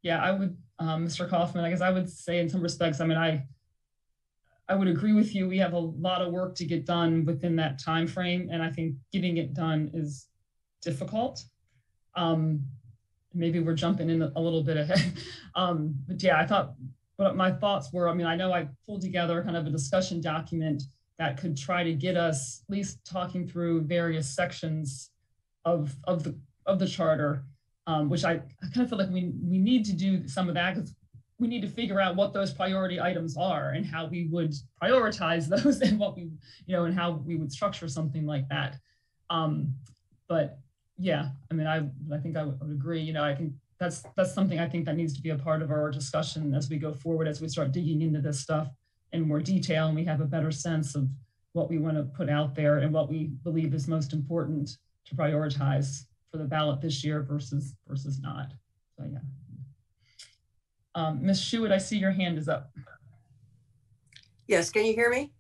Yeah, I would, Mr. Kaufman, I guess I would say in some respects, I mean, I would agree with you. We have a lot of work to get done within that time frame, and I think getting it done is difficult. Maybe we're jumping in a little bit ahead. But yeah, I thought what my thoughts were, I mean, I know I pulled together kind of a discussion document that could try to get us at least talking through various sections of the charter, which I kind of feel like we need to do some of that because we need to figure out what those priority items are and how we would prioritize those and what we, and how we would structure something like that. But yeah, I mean, I think I would agree. I think that's something I think that needs to be a part of our discussion as we go forward, as we start digging into this stuff in more detail, and we have a better sense of what we want to put out there and what we believe is most important to prioritize for the ballot this year versus not. So yeah. Ms. Schuett, I see your hand is up. Yes, can you hear me?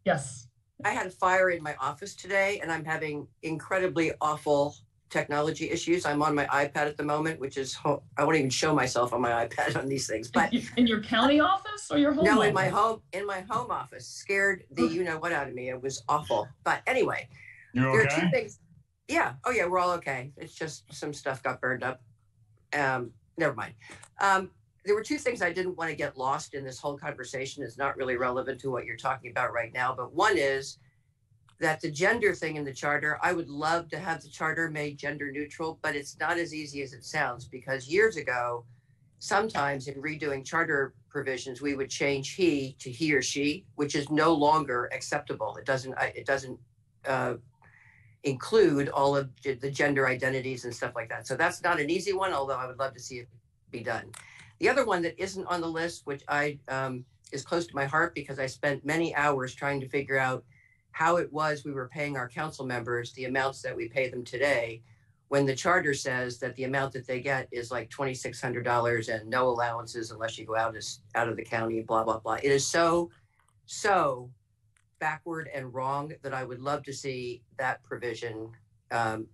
Yes. I had a fire in my office today and I'm having incredibly awful technology issues. I'm on my iPad at the moment, which is, I won't even show myself on my iPad on these things. But in your county office or your home? No, office? in my home office. Scared the you know what out of me. It was awful. But anyway, You okay? there are two things. Yeah. Oh yeah, we're all okay. It's just some stuff got burned up. Never mind. There were two things I didn't want to get lost in this whole conversation. It's not really relevant to what you're talking about right now, but one is that the gender thing in the charter, I would love to have the charter made gender neutral, but it's not as easy as it sounds, because years ago, sometimes in redoing charter provisions, we would change he to he or she, which is no longer acceptable. It doesn't include all of the gender identities and stuff like that. So that's not an easy one, although I would love to see it be done. The other one that isn't on the list, which is close to my heart because I spent many hours trying to figure out how it was we were paying our council members the amounts that we pay them today, when the charter says that the amount that they get is like $2,600 and no allowances unless you go out of the county, blah, blah, blah. It is so backward and wrong that I would love to see that provision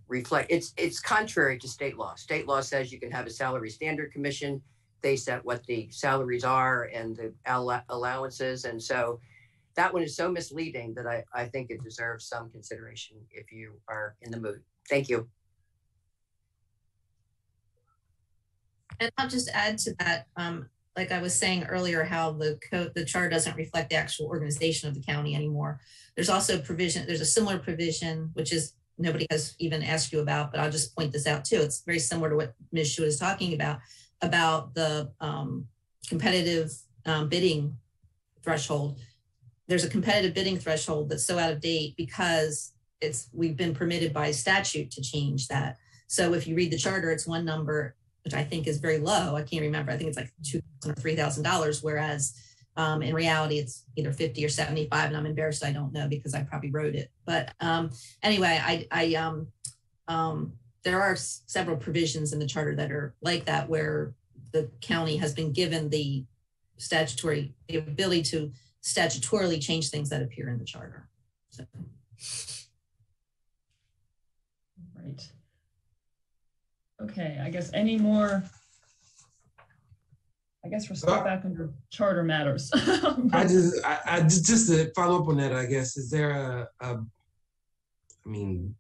reflect. It's contrary to state law. State law says you can have a salary standard commission. They set what the salaries are and the allowances. And so that one is so misleading that I think it deserves some consideration if you are in the mood. Thank you. And I'll just add to that, like I was saying earlier, how the charter doesn't reflect the actual organization of the county anymore. There's also provision, there's a similar provision, which is nobody has even asked you about, but I'll just point this out too. It's very similar to what Ms. Shu is talking about the competitive bidding threshold. There's a competitive bidding threshold that's so out of date because we've been permitted by statute to change that. So if you read the charter, it's one number, which I think is very low. I can't remember. I think it's like $2,000 or $3,000, whereas in reality, it's either 50 or 75, and I'm embarrassed I don't know because I probably wrote it. But anyway, there are several provisions in the charter that are like that, where the county has been given the ability to statutorily change things that appear in the charter. So. Right. Okay, I guess any more, I guess we're still back under charter matters. I just to follow up on that, I guess, is there I mean,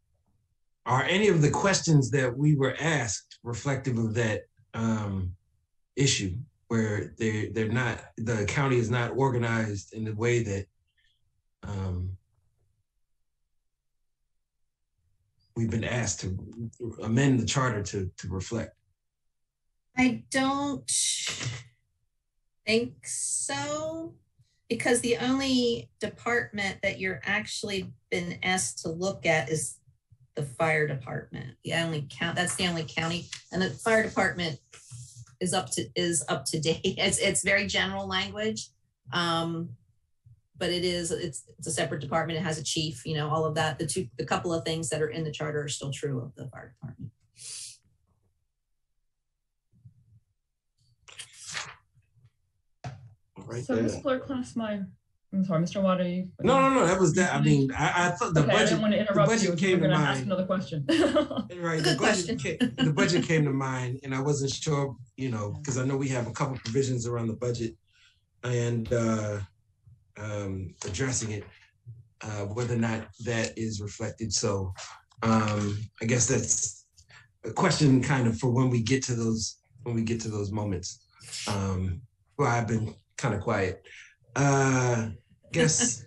are any of the questions that we were asked reflective of that issue, where they're not, the county is not organized in the way that we've been asked to amend the charter to reflect? I don't think so, because the only department that you're actually been asked to look at is the fire department. That's the only county, and the fire department is up to date. It's very general language, but it's a separate department. It has a chief, all of that. The couple of things that are in the charter are still true of the fire department. Right so, Ms. Clerk, I'm sorry, Mr. Water. No, that was that. I mean, I thought the budget. I didn't want to interrupt you. Came to mind. Ask another question. Right, the budget came to mind, and I wasn't sure, because I know we have a couple provisions around the budget, and addressing it, whether or not that is reflected. So, I guess that's a question, kind of, for when we get to those moments. Well, I've been kind of quiet. Guess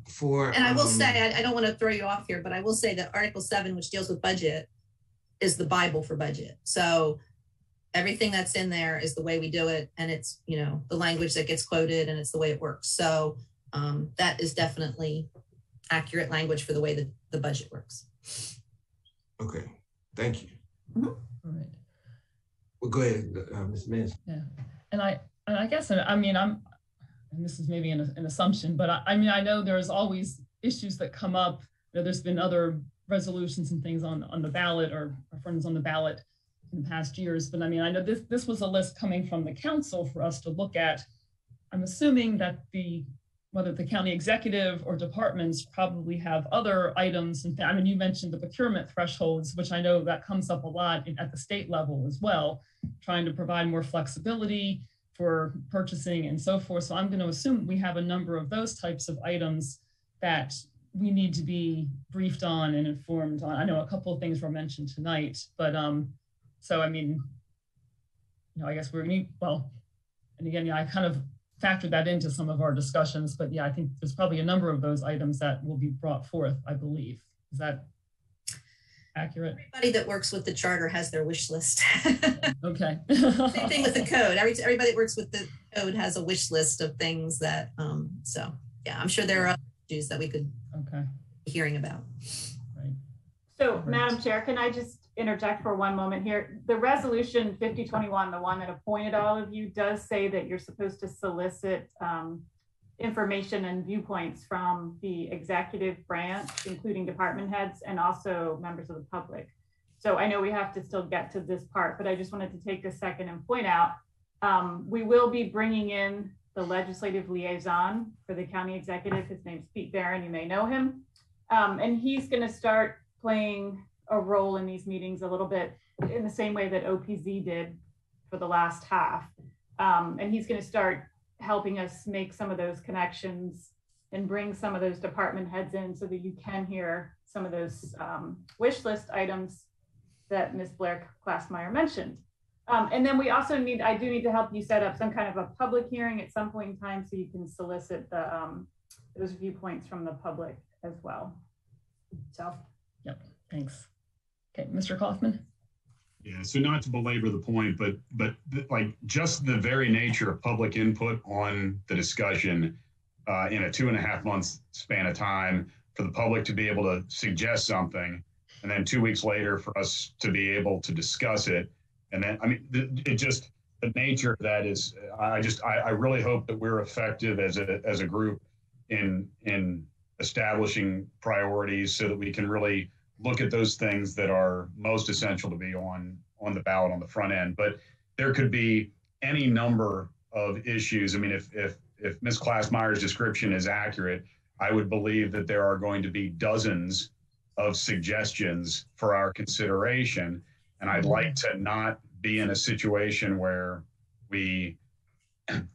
for and I will say, I don't want to throw you off here, but I will say that Article 7, which deals with budget, is the Bible for budget. So everything that's in there is the way we do it, and it's the language that gets quoted, and it's the way it works. So that is definitely accurate language for the way that the budget works. Okay, thank you. Mm-hmm. All right. Well, go ahead, Ms. Mans. Yeah, and I guess, and this is maybe an assumption, but I know there's always issues that come up. There's been other resolutions and things on the ballot or referendums on the ballot in the past years. But I know this was a list coming from the council for us to look at. I'm assuming that whether the county executive or departments probably have other items. And you mentioned the procurement thresholds, which I know that comes up a lot at the state level as well, trying to provide more flexibility for purchasing and so forth. So I'm going to assume we have a number of those types of items that we need to be briefed on and informed on. I know a couple of things were mentioned tonight, but so I mean, I guess we're well, and again, I kind of factored that into some of our discussions, but yeah, I think there's probably a number of those items that will be brought forth, I believe. Is that accurate? Everybody that works with the charter has their wish list. Okay. Same thing with the code. Everybody that works with the code has a wish list of things that, so yeah, I'm sure there are other issues that we could be hearing about. Right. So, Madam Chair, can I just interject for one moment here? The resolution 5021, the one that appointed all of you, does say that you're supposed to solicit information and viewpoints from the executive branch, including department heads and also members of the public. So I know we have to still get to this part, but I just wanted to take a second and point out, we will be bringing in the legislative liaison for the county executive. His name's Pete Barron, you may know him. And he's gonna start playing a role in these meetings a little bit in the same way that OPZ did for the last half. And he's gonna start helping us make some of those connections and bring some of those department heads in so that you can hear some of those wish list items that Ms. Blair Klassmeyer mentioned. And then we also I do need to help you set up some kind of a public hearing at some point in time so you can solicit those viewpoints from the public as well. So. Yep, thanks. Okay, Mr. Kaufman. Yeah, so not to belabor the point, but like just the very nature of public input on the discussion in a 2.5 month span of time for the public to be able to suggest something, and then 2 weeks later for us to be able to discuss it. And then, I mean, it just, the nature of that is, I really hope that we're effective as a group in establishing priorities so that we can really look at those things that are most essential to be on the ballot on the front end. But there could be any number of issues. I mean, if Ms. Klassmeyer's description is accurate, I would believe that there are going to be dozens of suggestions for our consideration. And I'd like to not be in a situation where we,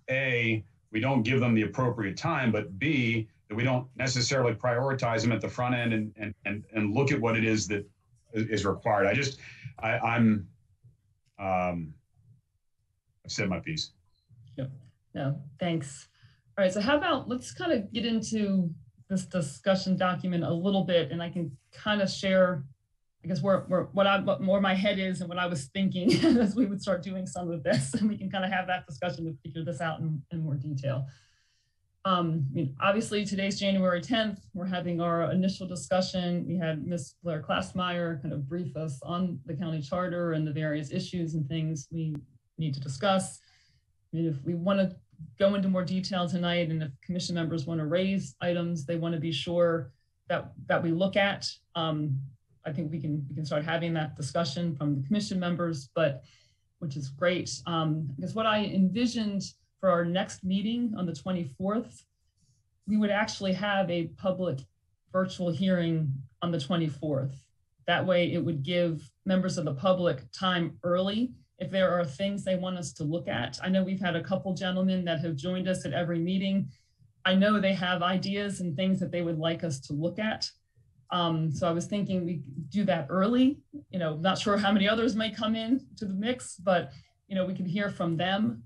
A, we don't give them the appropriate time, but B, that we don't necessarily prioritize them at the front end and look at what it is that is required. I've said my piece. Yep. No, thanks. All right, so how about, let's kind of get into this discussion document a little bit, and I can kind of share, I guess, what more my head is and what I was thinking as we would start doing some of this, and we can kind of have that discussion to figure this out in more detail. I mean, obviously today's January 10th, we're having our initial discussion. We had Ms. Blair Klassmeyer kind of brief us on the county charter and the various issues and things we need to discuss. I mean, if we want to go into more detail tonight, and if commission members want to raise items they want to be sure that we look at, I think we can start having that discussion from the commission members, which is great. Because what I envisioned for our next meeting on the 24th, we would actually have a public virtual hearing on the 24th. That way it would give members of the public time early if there are things they want us to look at. I know we've had a couple gentlemen that have joined us at every meeting. I know they have ideas and things that they would like us to look at. So I was thinking we could do that early, not sure how many others might come in to the mix, but we could hear from them.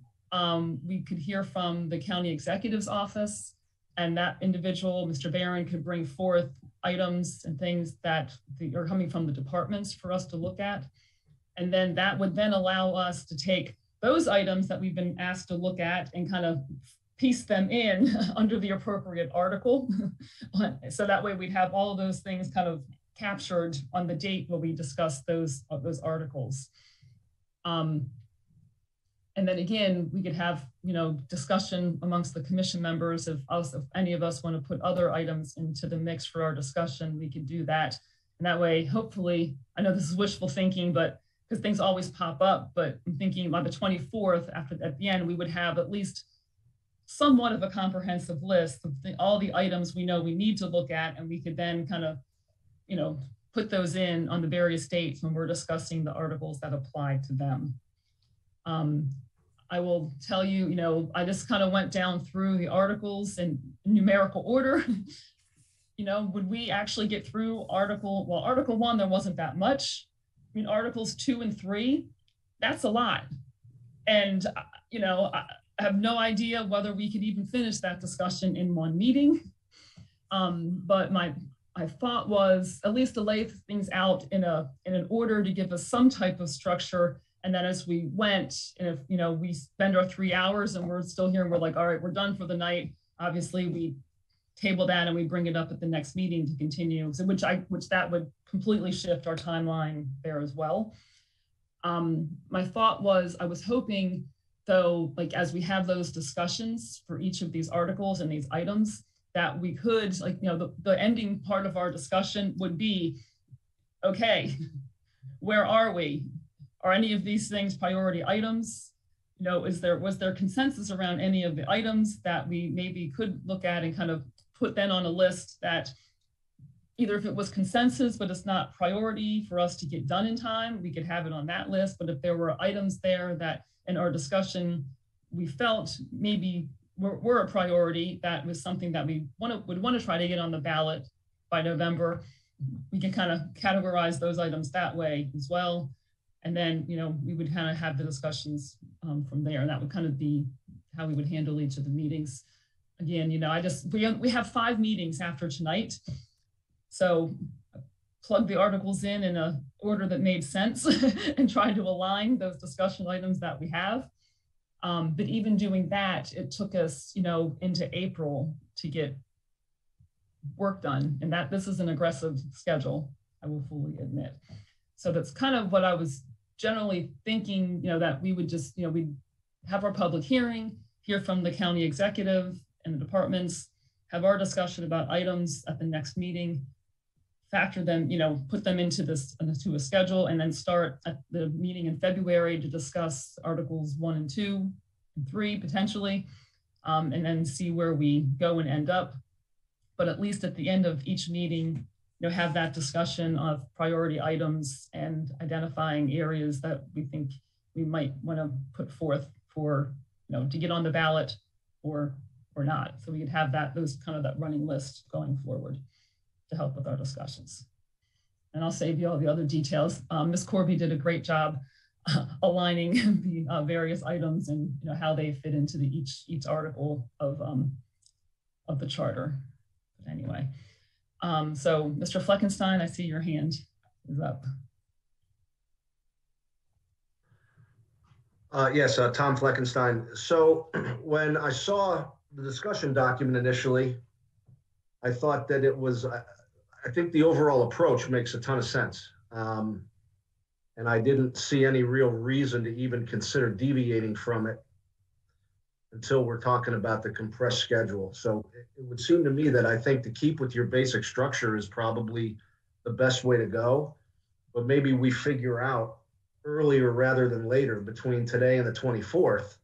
We could hear from the county executive's office, and that individual, Mr. Barron, could bring forth items and things that are coming from the departments for us to look at. And then that would then allow us to take those items that we've been asked to look at and kind of piece them in under the appropriate article. So that way we'd have all of those things kind of captured on the date when we discuss those articles. And then again, we could have, discussion amongst the commission members. If any of us want to put other items into the mix for our discussion, we could do that. And that way, hopefully, I know this is wishful thinking, but because things always pop up, but I'm thinking by the 24th, at the end, we would have at least somewhat of a comprehensive list of all the items we know we need to look at, and we could then kind of, put those in on the various dates when we're discussing the articles that apply to them. I will tell you, I just kind of went down through the articles in numerical order. would we actually get through Article 1, there wasn't that much. I mean, Articles 2 and 3, that's a lot. And, I have no idea whether we could even finish that discussion in one meeting. But my thought was at least to lay things out in an order to give us some type of structure. And then as we went, and if, we spend our 3 hours and we're still here and we're like, all right, we're done for the night. Obviously we table that and we bring it up at the next meeting to continue. So which that would completely shift our timeline there as well. My thought was, I was hoping though, like as we have those discussions for each of these articles and these items, that we could, the ending part of our discussion would be, okay, where are we? Are any of these things priority items? Was there consensus around any of the items that we maybe could look at and kind of put then on a list that either if it was consensus, but it's not priority for us to get done in time, we could have it on that list. But if there were items there that in our discussion, we felt maybe were a priority, that was something that we would want to try to get on the ballot by November, we can kind of categorize those items that way as well. And then, we would kind of have the discussions from there. And that would kind of be how we would handle each of the meetings. Again, we have 5 meetings after tonight. So plug the articles in a order that made sense and try to align those discussion items that we have. But even doing that, it took us, into April to get work done. And that this is an aggressive schedule, I will fully admit. So that's kind of what I was generally thinking, that we would just, we'd have our public hearing, hear from the county executive and the departments, have our discussion about items at the next meeting, factor them, put them into a schedule, and then start at the meeting in February to discuss Articles 1 and 2 and 3 potentially, and then see where we go and end up. But at least at the end of each meeting, have that discussion of priority items and identifying areas that we think we might want to put forth for, to get on the ballot or not. So we could have that running list going forward to help with our discussions. And I'll save you all the other details. Ms. Corby did a great job aligning the various items and how they fit into each article of the charter. But anyway. So Mr. Fleckenstein, I see your hand is up. Yes, Tom Fleckenstein. So when I saw the discussion document initially, I thought that it was, I think the overall approach makes a ton of sense. And I didn't see any real reason to even consider deviating from it until we're talking about the compressed schedule. So it would seem to me that I think to keep with your basic structure is probably the best way to go, but maybe we figure out earlier rather than later between today and the 24th,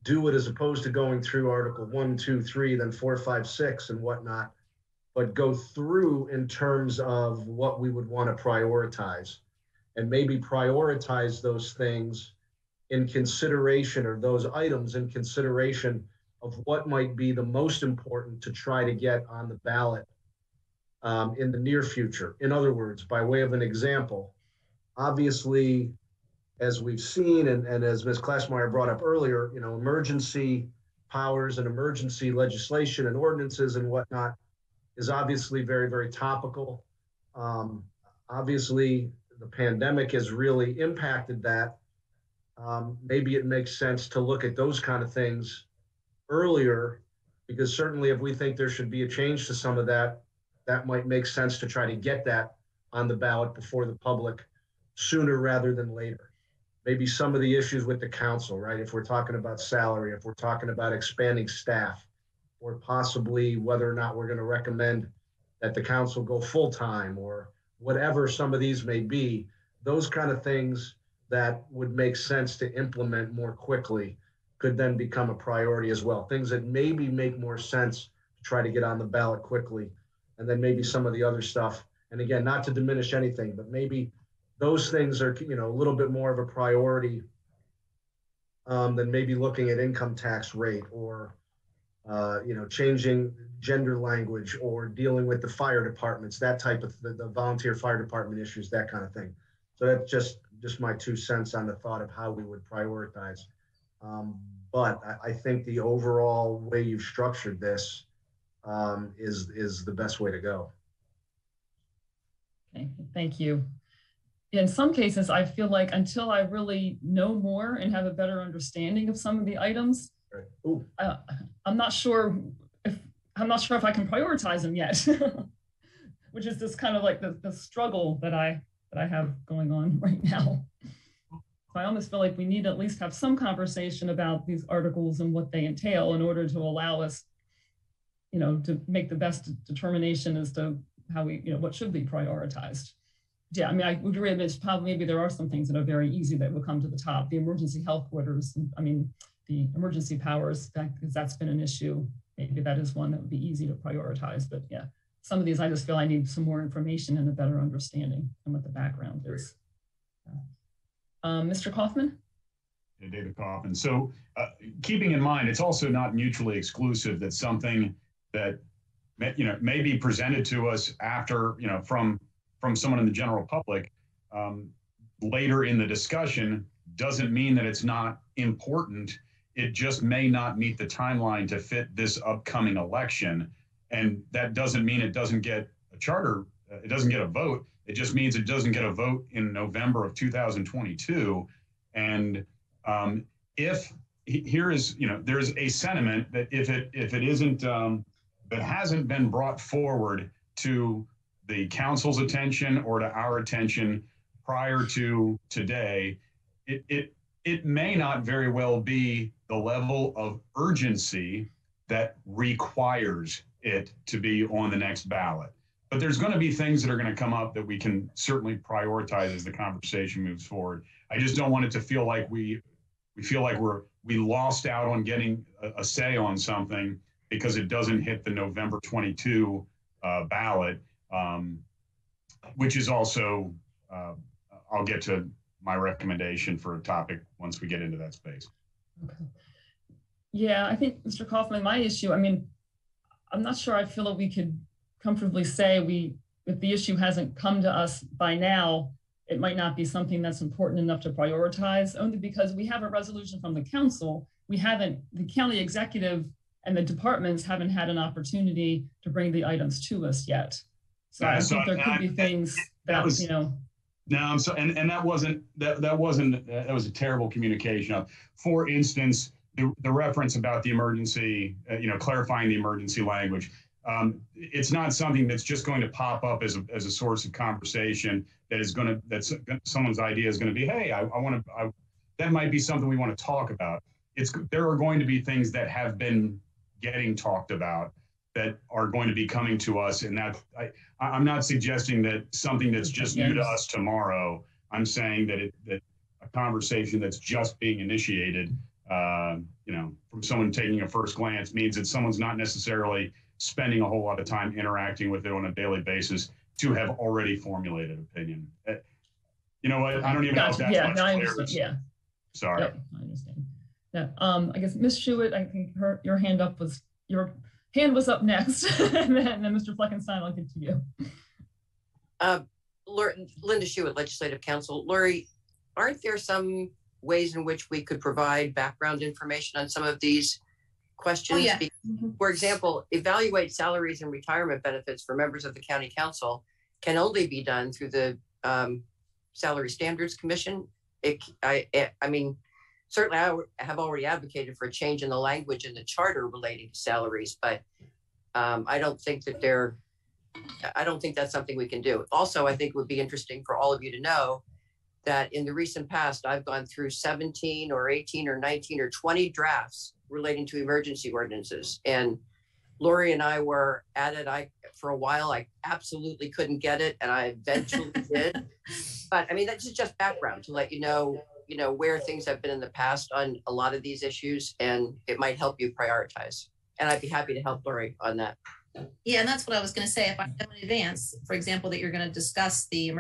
do it as opposed to going through Article 1, 2, 3, then 4, 5, 6 and whatnot, but go through in terms of what we would want to prioritize and maybe prioritize those things in consideration, or those items in consideration of what might be the most important to try to get on the ballot in the near future. In other words, by way of an example, obviously, as we've seen and as Ms. Klassmeyer brought up earlier, emergency powers and emergency legislation and ordinances and whatnot is obviously very, very topical. Obviously, the pandemic has really impacted that. Maybe it makes sense to look at those kind of things earlier, because certainly if we think there should be a change to some of that, that might make sense to try to get that on the ballot before the public sooner rather than later. Maybe some of the issues with the council, right? If we're talking about salary, if we're talking about expanding staff, or possibly whether or not we're going to recommend that the council go full-time, or whatever some of these may be, those kind of things that would make sense to implement more quickly could then become a priority as well. Things that maybe make more sense to try to get on the ballot quickly. And then maybe some of the other stuff. And again, not to diminish anything, but maybe those things are, a little bit more of a priority than maybe looking at income tax rate or, changing gender language or dealing with the fire departments, that type of the volunteer fire department issues, that kind of thing. So that's just my 2 cents on the thought of how we would prioritize. But I think the overall way you've structured this is the best way to go. Okay, thank you. In some cases, I feel like until I really know more and have a better understanding of some of the items, right. I'm not sure if I can prioritize them yet, which is just kind of like the struggle that I have going on right now. So I almost feel like we need to at least have some conversation about these articles and what they entail in order to allow us, to make the best determination as to how we, what should be prioritized. Yeah, I mean, I would agree that probably maybe there are some things that are very easy that will come to the top. The emergency health orders, the emergency powers, because that's been an issue. Maybe that is one that would be easy to prioritize. But yeah, some of these I just feel I need some more information and a better understanding and what the background is. Mr. Kaufman? Yeah, David Kaufman. So keeping in mind, it's also not mutually exclusive that something that may be presented to us after, from someone in the general public later in the discussion doesn't mean that it's not important. It just may not meet the timeline to fit this upcoming election. And that doesn't mean it doesn't get a charter, it doesn't get a vote. It just means it doesn't get a vote in November of 2022. And there's a sentiment that if it isn't, that hasn't been brought forward to the council's attention or to our attention prior to today, it may not very well be the level of urgency that requires it to be on the next ballot. But there's going to be things that are going to come up that we can certainly prioritize as the conversation moves forward. I just don't want it to feel like we lost out on getting a say on something because it doesn't hit the November 22 ballot, which is also, I'll get to my recommendation for a topic once we get into that space. Okay. Yeah, I think, Mr. Kaufman, my issue, I'm not sure I feel that we could comfortably say if the issue hasn't come to us by now, it might not be something that's important enough to prioritize, only because we have a resolution from the council. The county executive and the departments haven't had an opportunity to bring the items to us yet. So I think there could be things that was, No, I'm sorry, and that was a terrible communication. For instance, the reference about the emergency, clarifying the emergency language. It's not something that's just going to pop up as a source of conversation that someone's idea is going to be, hey, that might be something we want to talk about. There are going to be things that have been getting talked about that are going to be coming to us, and that I'm not suggesting that something that's just new to us tomorrow. I'm saying that a conversation that's just being initiated, from someone taking a first glance means that someone's not necessarily spending a whole lot of time interacting with it on a daily basis to have already formulated opinion. You know what? I don't even know if that's much clearer. Yeah. Sorry. Yep, I understand. Yeah. I guess Ms. Schuett, I think your hand was up next, and then Mr. Fleckenstein, I'll get to you. Linda Schuett, Legislative Counsel. Lori, aren't there some ways in which we could provide background information on some of these questions? Oh, yeah. For example, evaluate salaries and retirement benefits for members of the County Council can only be done through the Salary Standards Commission. Certainly I have already advocated for a change in the language in the charter relating to salaries, but I don't think that's something we can do. Also, I think it would be interesting for all of you to know that in the recent past, I've gone through 17 or 18 or 19 or 20 drafts relating to emergency ordinances. And Lori and I were at it. For a while, I absolutely couldn't get it, and I eventually did. But that's just background to let you know, where things have been in the past on a lot of these issues, and it might help you prioritize. And I'd be happy to help Lori on that. Yeah, and that's what I was going to say. If I know in advance, for example, that you're going to discuss the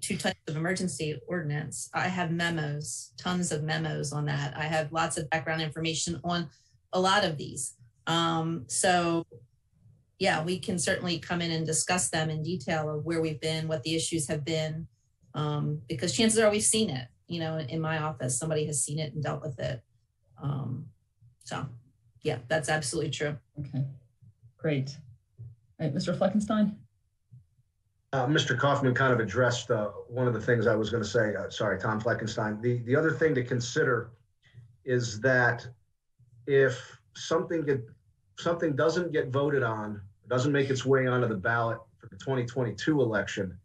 two types of emergency ordinance, I have memos, tons of memos on that. I have lots of background information on a lot of these. So yeah, we can certainly come in and discuss them in detail of where we've been, what the issues have been, because chances are we've seen it, you know, in my office, somebody has seen it and dealt with it. So yeah, that's absolutely true. Okay, great. All right, Mr. Fleckenstein? Mr. Kaufman kind of addressed one of the things I was going to say. Sorry, Tom Fleckenstein. The other thing to consider is that if something doesn't get voted on, doesn't make its way onto the ballot for the 2022 election,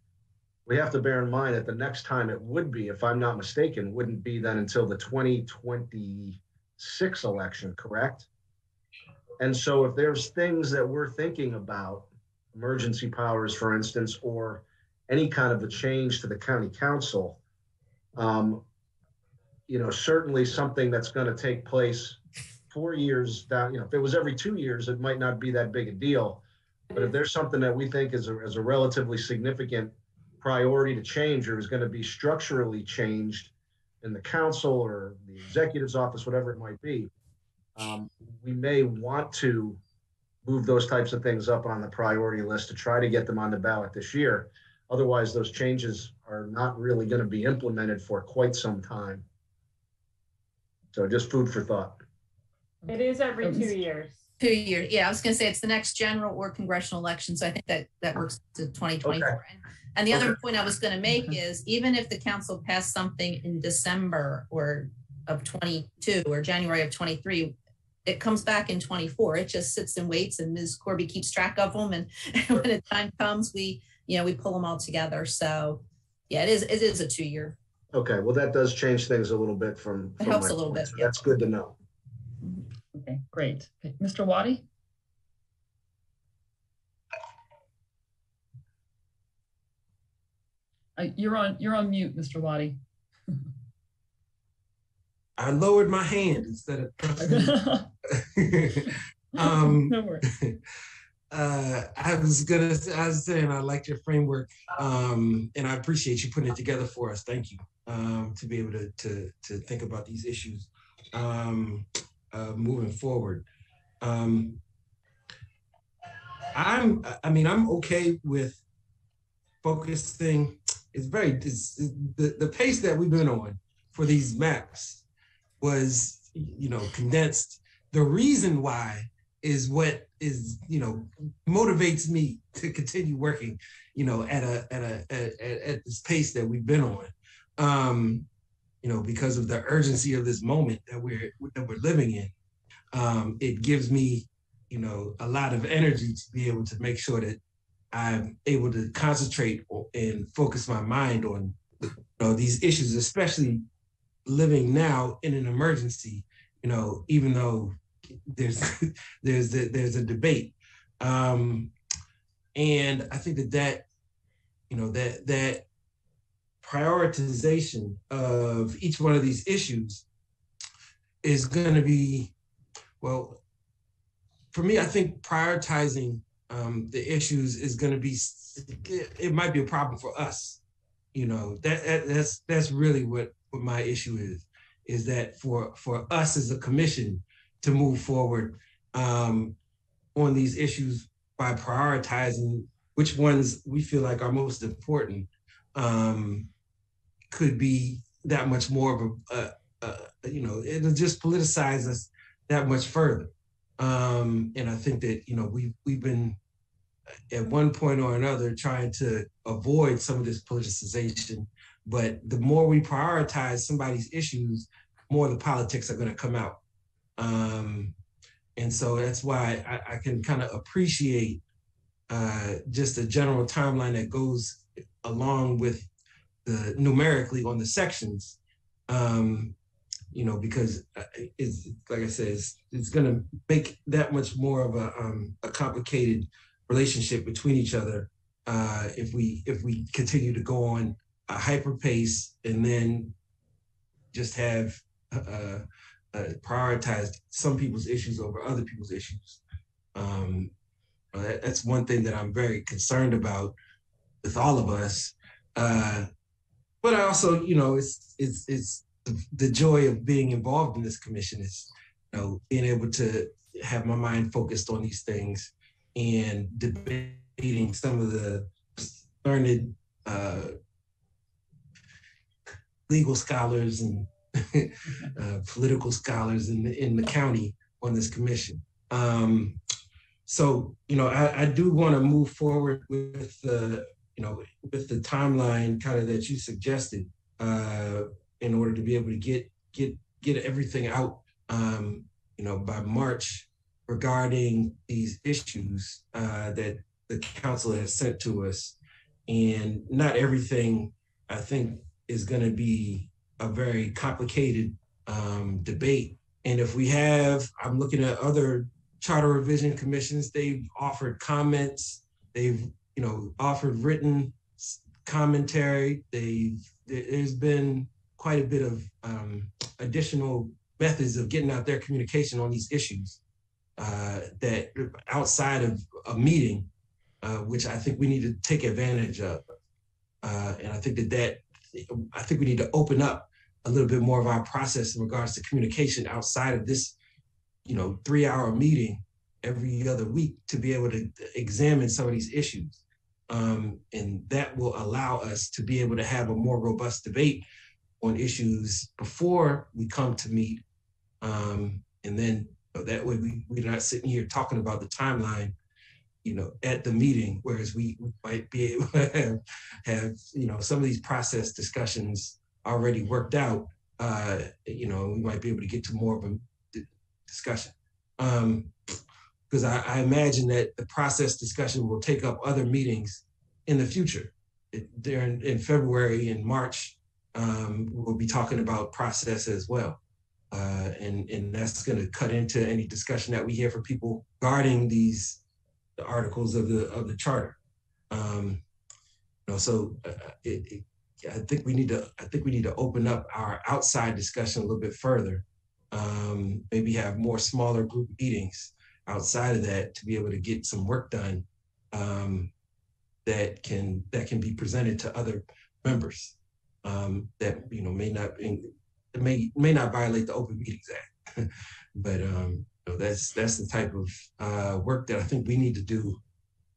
we have to bear in mind that the next time it would be, if I'm not mistaken, wouldn't be then until the 2026 election, correct? And so if there's things that we're thinking about, emergency powers, for instance, or any kind of a change to the county council, you know, certainly something that's going to take place 4 years down, you know, if it was every 2 years, it might not be that big a deal. But if there's something that we think is a relatively significant priority to change, or is going to be structurally changed in the council or the executive's office, whatever it might be, we may want to move those types of things up on the priority list to try to get them on the ballot this year. Otherwise, those changes are not really going to be implemented for quite some time. So just food for thought. It is every 2 years. 2 years. Yeah, I was going to say it's the next general or congressional election. So I think that works to 2024. Okay. And the other point I was going to make is even if the council passed something in December or of 22 or January of 23, it comes back in 24. It just sits and waits, and Ms. Corby keeps track of them. And when the time comes, we pull them all together. So yeah, it is a 2 year. Okay, well, that does change things a little bit from it helps a little bit. So that's good to know. Okay, great. Okay. Mr. Waddy? You're on mute, Mr. Waddy. I lowered my hand instead of no worries. I was saying I liked your framework, and I appreciate you putting it together for us. Thank you, to be able to think about these issues moving forward. I'm okay with focusing. The pace that we've been on for these maps was, condensed. The reason why is what is, motivates me to continue working, at this pace that we've been on, because of the urgency of this moment that we're living in. It gives me, a lot of energy to be able to make sure that I'm able to concentrate and focus my mind on, these issues, especially living now in an emergency, even though there's a debate. And I think that prioritization of each one of these issues is going to be, well, for me, I think prioritizing the issues is going to be, it might be a problem for us. That's really what my issue is that for us as a commission to move forward on these issues by prioritizing which ones we feel like are most important, could be that much more of it'll just politicize us that much further. And I think that, we've been at one point or another trying to avoid some of this politicization, but the more we prioritize somebody's issues, more the politics are going to come out. And so that's why I can kind of appreciate just a general timeline that goes along with the numerically on the sections, because it's, like I said, it's going to make that much more of a complicated relationship between each other if we continue to go on a hyper pace and then just have prioritized some people's issues over other people's issues. That's one thing that I'm very concerned about with all of us. But I also, it's the joy of being involved in this commission is, being able to have my mind focused on these things and debating some of the learned legal scholars and political scholars in the county on this commission. So, I do want to move forward with the, with the timeline kind of that you suggested, in order to be able to get everything out, by March regarding these issues that the council has sent to us. And not everything, I think, is going to be a very complicated debate. And if we have, I'm looking at other charter revision commissions, they've offered comments, they've offered written commentary, there's been quite a bit of additional methods of getting out their communication on these issues that outside of a meeting, which I think we need to take advantage of. And I think I think we need to open up a little bit more of our process in regards to communication outside of this 3-hour meeting every other week to be able to examine some of these issues. And that will allow us to be able to have a more robust debate on issues before we come to meet. And then that way we're not sitting here talking about the timeline, at the meeting, whereas we might be able to have some of these process discussions already worked out. We might be able to get to more of a discussion. Because I imagine that the process discussion will take up other meetings in the future. In February and March, we'll be talking about process as well. And that's going to cut into any discussion that we hear from people regarding the articles of the charter. So I think we need to open up our outside discussion a little bit further. Maybe have more smaller group meetings outside of that to be able to get some work done that can be presented to other members that may not violate the Open Meetings Act, but that's the type of work that I think we need to do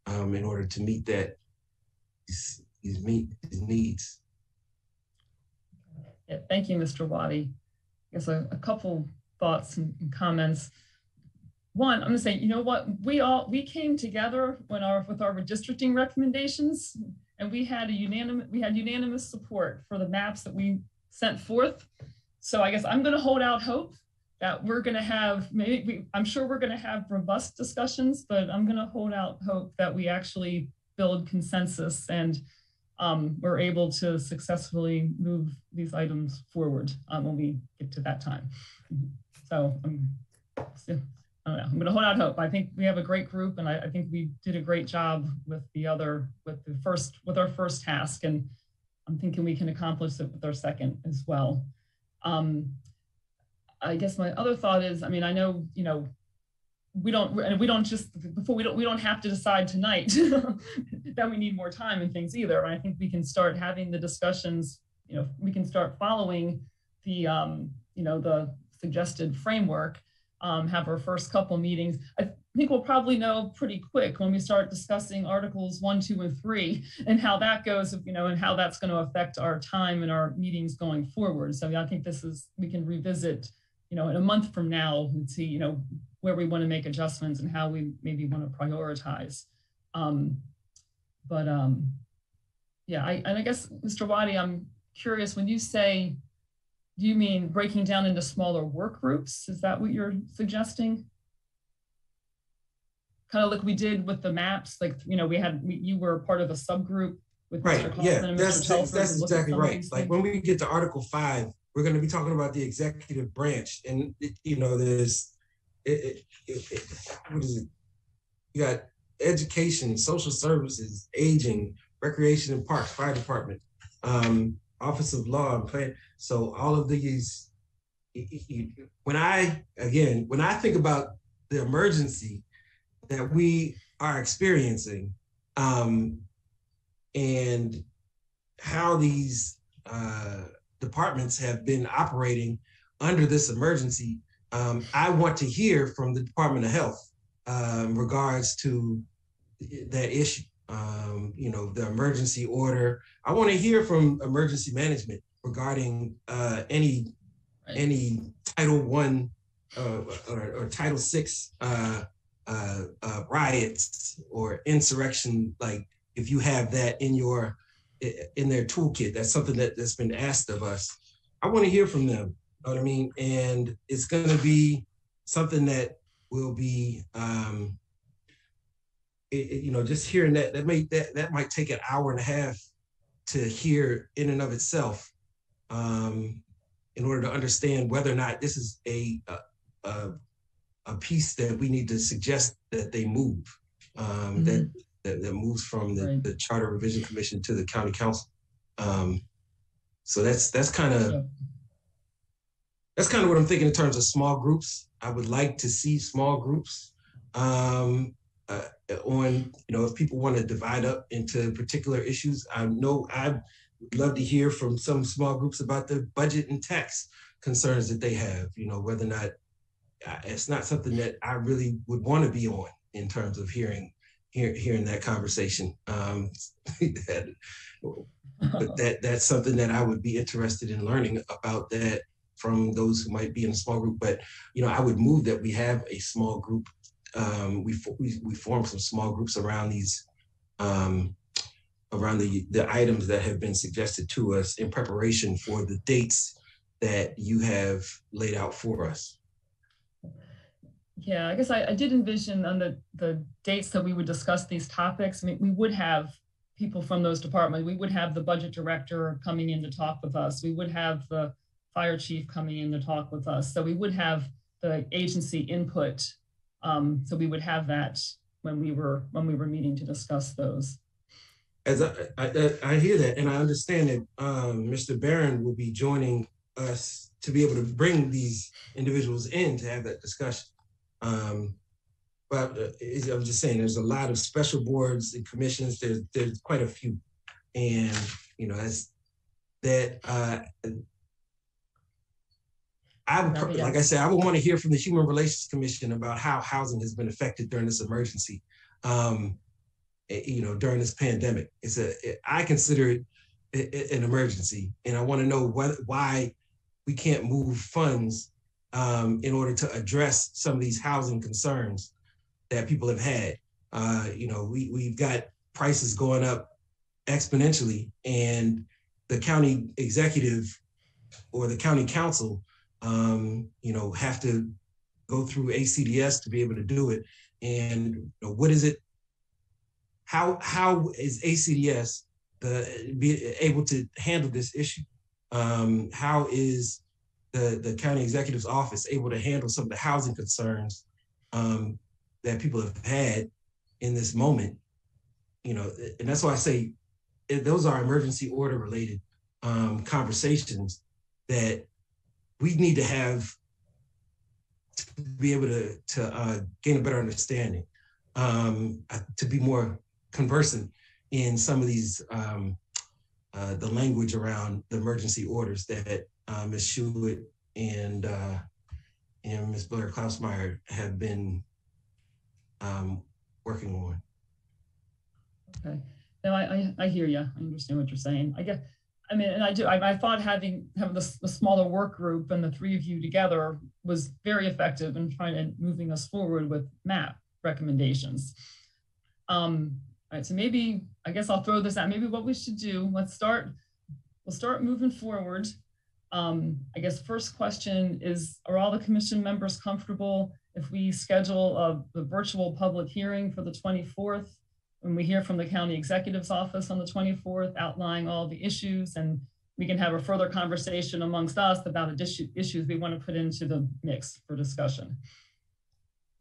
in order to meet these needs. Yeah, thank you, Mr. Waddy. I guess a couple thoughts and comments. One, I'm going to say, we came together with our redistricting recommendations, and we had unanimous support for the maps that we sent forth. So I guess I'm going to hold out hope that we're going to have, I'm sure we're going to have robust discussions, but I'm going to hold out hope that we actually build consensus and we're able to successfully move these items forward when we get to that time. So I don't know, I'm going to hold out hope. I think we have a great group, and I think we did a great job with our first task, and I'm thinking we can accomplish it with our second as well. I guess my other thought is, I know, we don't have to decide tonight that we need more time and things either. And I think we can start having the discussions, we can start following the, the suggested framework, have our first couple meetings. I think we'll probably know pretty quick when we start discussing Articles 1, 2, and 3 and how that goes, and how that's going to affect our time and our meetings going forward. So I think we can revisit, in a month from now and see, where we want to make adjustments and how we maybe want to prioritize. Yeah, I guess, Mr. Waddy, I'm curious, when you say, do you mean breaking down into smaller work groups? Is that what you're suggesting? Kind of like we did with the maps, like, you were part of a subgroup with right. Mr. Kaufman Yeah, and that's Mr. Telford. That's exactly right. Like when we get to Article 5, we're going to be talking about the executive branch, and there's what is it? You got education, social services, aging, recreation and parks, fire department, office of law and plan. So all of these, when I think about the emergency that we are experiencing, and how these departments have been operating under this emergency, I want to hear from the Department of Health regards to that issue. The emergency order. I want to hear from emergency management regarding any Title I or Title VI riots or insurrection. Like if you have that in their toolkit, that's something that's been asked of us. I want to hear from them. Know what I mean? And it's going to be something that will be, just hearing that might take an hour and a half to hear in and of itself, in order to understand whether or not this is a piece that we need to suggest that they move, that moves from the Charter Revision Commission to the County Council. So that's kind of what I'm thinking in terms of small groups. I would like to see small groups if people want to divide up into particular issues. I know I'd love to hear from some small groups about the budget and tax concerns that they have, whether or not it's not something that I really would want to be on in terms of hearing that conversation. But that's something that I would be interested in learning about that from those who might be in a small group. But, I would move that we have a small group. We form some small groups around these, around the items that have been suggested to us in preparation for the dates that you have laid out for us. Yeah, I guess I did envision on the dates that we would discuss these topics. I mean, we would have people from those departments. We would have the budget director coming in to talk with us. We would have the fire chief coming in to talk with us. So we would have the agency input. So we would have that when we were meeting to discuss those. As I hear that, and I understand that Mr. Barron will be joining us to be able to bring these individuals in to have that discussion. But I'm just saying, there's a lot of special boards and commissions. There's quite a few, and as that. Like I said, I would want to hear from the Human Relations Commission about how housing has been affected during this emergency, during this pandemic. I consider it an emergency, and I want to know why we can't move funds in order to address some of these housing concerns that people have had. We've got prices going up exponentially, and the county executive or the county council have to go through ACDS to be able to do it. And what is it? How is ACDS be able to handle this issue? How is the county executive's office able to handle some of the housing concerns that people have had in this moment? And that's why I say those are emergency order related conversations that we need to have to be able to gain a better understanding, to be more conversant in some of these, the language around the emergency orders that Ms. Schuett and Ms. Blair Klausmeyer have been working on. Okay, no, I hear you. I understand what you're saying. I thought having the smaller work group and the three of you together was very effective in moving us forward with MAP recommendations. All right, so maybe, I guess I'll throw this out. Maybe what we should do, we'll start moving forward. I guess first question is, are all the commission members comfortable if we schedule the virtual public hearing for the 24th? When we hear from the county executive's office on the 24th, outlining all the issues, and we can have a further conversation amongst us about issues we want to put into the mix for discussion.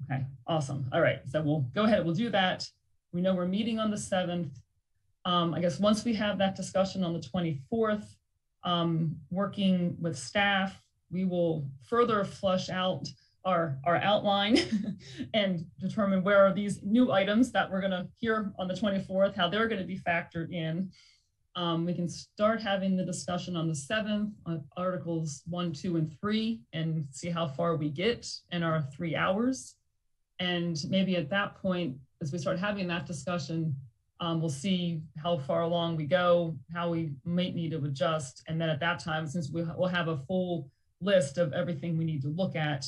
Okay, awesome. All right, so we'll go ahead, we'll do that. We know we're meeting on the 7th. I guess once we have that discussion on the 24th, working with staff, we will further flush out our outline and determine where are these new items that we're going to hear on the 24th, how they're going to be factored in. We can start having the discussion on the 7th on Articles 1, 2, and 3 and see how far we get in our 3 hours. And maybe at that point, as we start having that discussion, we'll see how far along we go, how we might need to adjust. And then at that time, since we'll have a full list of everything we need to look at,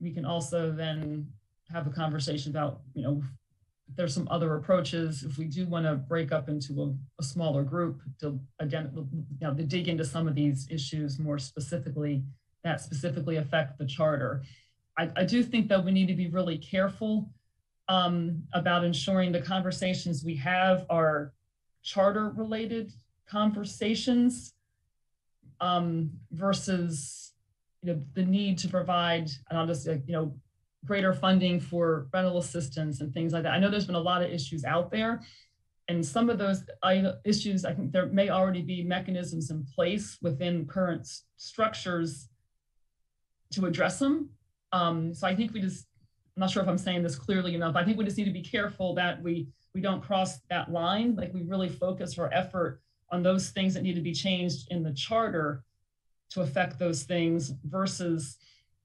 we can also then have a conversation about, if there's some other approaches, if we do want to break up into a smaller group to, again, to dig into some of these issues more specifically, that specifically affect the charter. I do think that we need to be really careful about ensuring the conversations we have are charter related conversations versus the need to provide, and I'll just greater funding for rental assistance and things like that. I know there's been a lot of issues out there, and some of those issues, I think there may already be mechanisms in place within current structures to address them. So I think I'm not sure if I'm saying this clearly enough. I think we just need to be careful that we don't cross that line. Like, we really focus our effort on those things that need to be changed in the charter to affect those things versus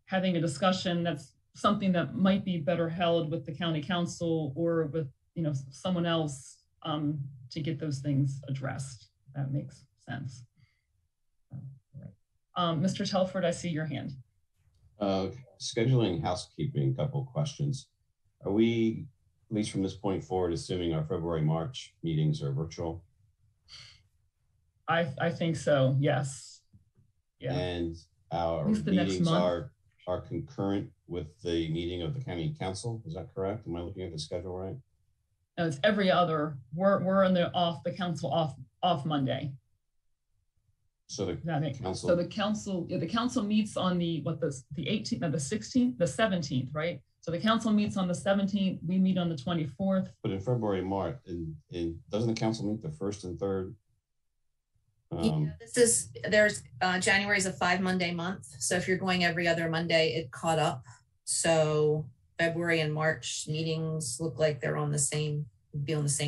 having a discussion that's something that might be better held with the county council or with someone else to get those things addressed. That makes sense. Mr. Telford, I see your hand. Scheduling housekeeping, couple of questions. Are we, at least from this point forward, assuming our February, March meetings are virtual? I think so, yes. Yeah. And our meetings are concurrent with the meeting of the county council. Is that correct? Am I looking at the schedule right? No, it's every other. We're in the council off Monday. So the council meets on the 18th, no, the 16th, the 17th, right? So the council meets on the 17th. We meet on the 24th. But in February, March, and doesn't the council meet the 1st and 3rd? There's January is a 5-Monday month. So if you're going every other Monday, it caught up. So February and March meetings look like they're on the same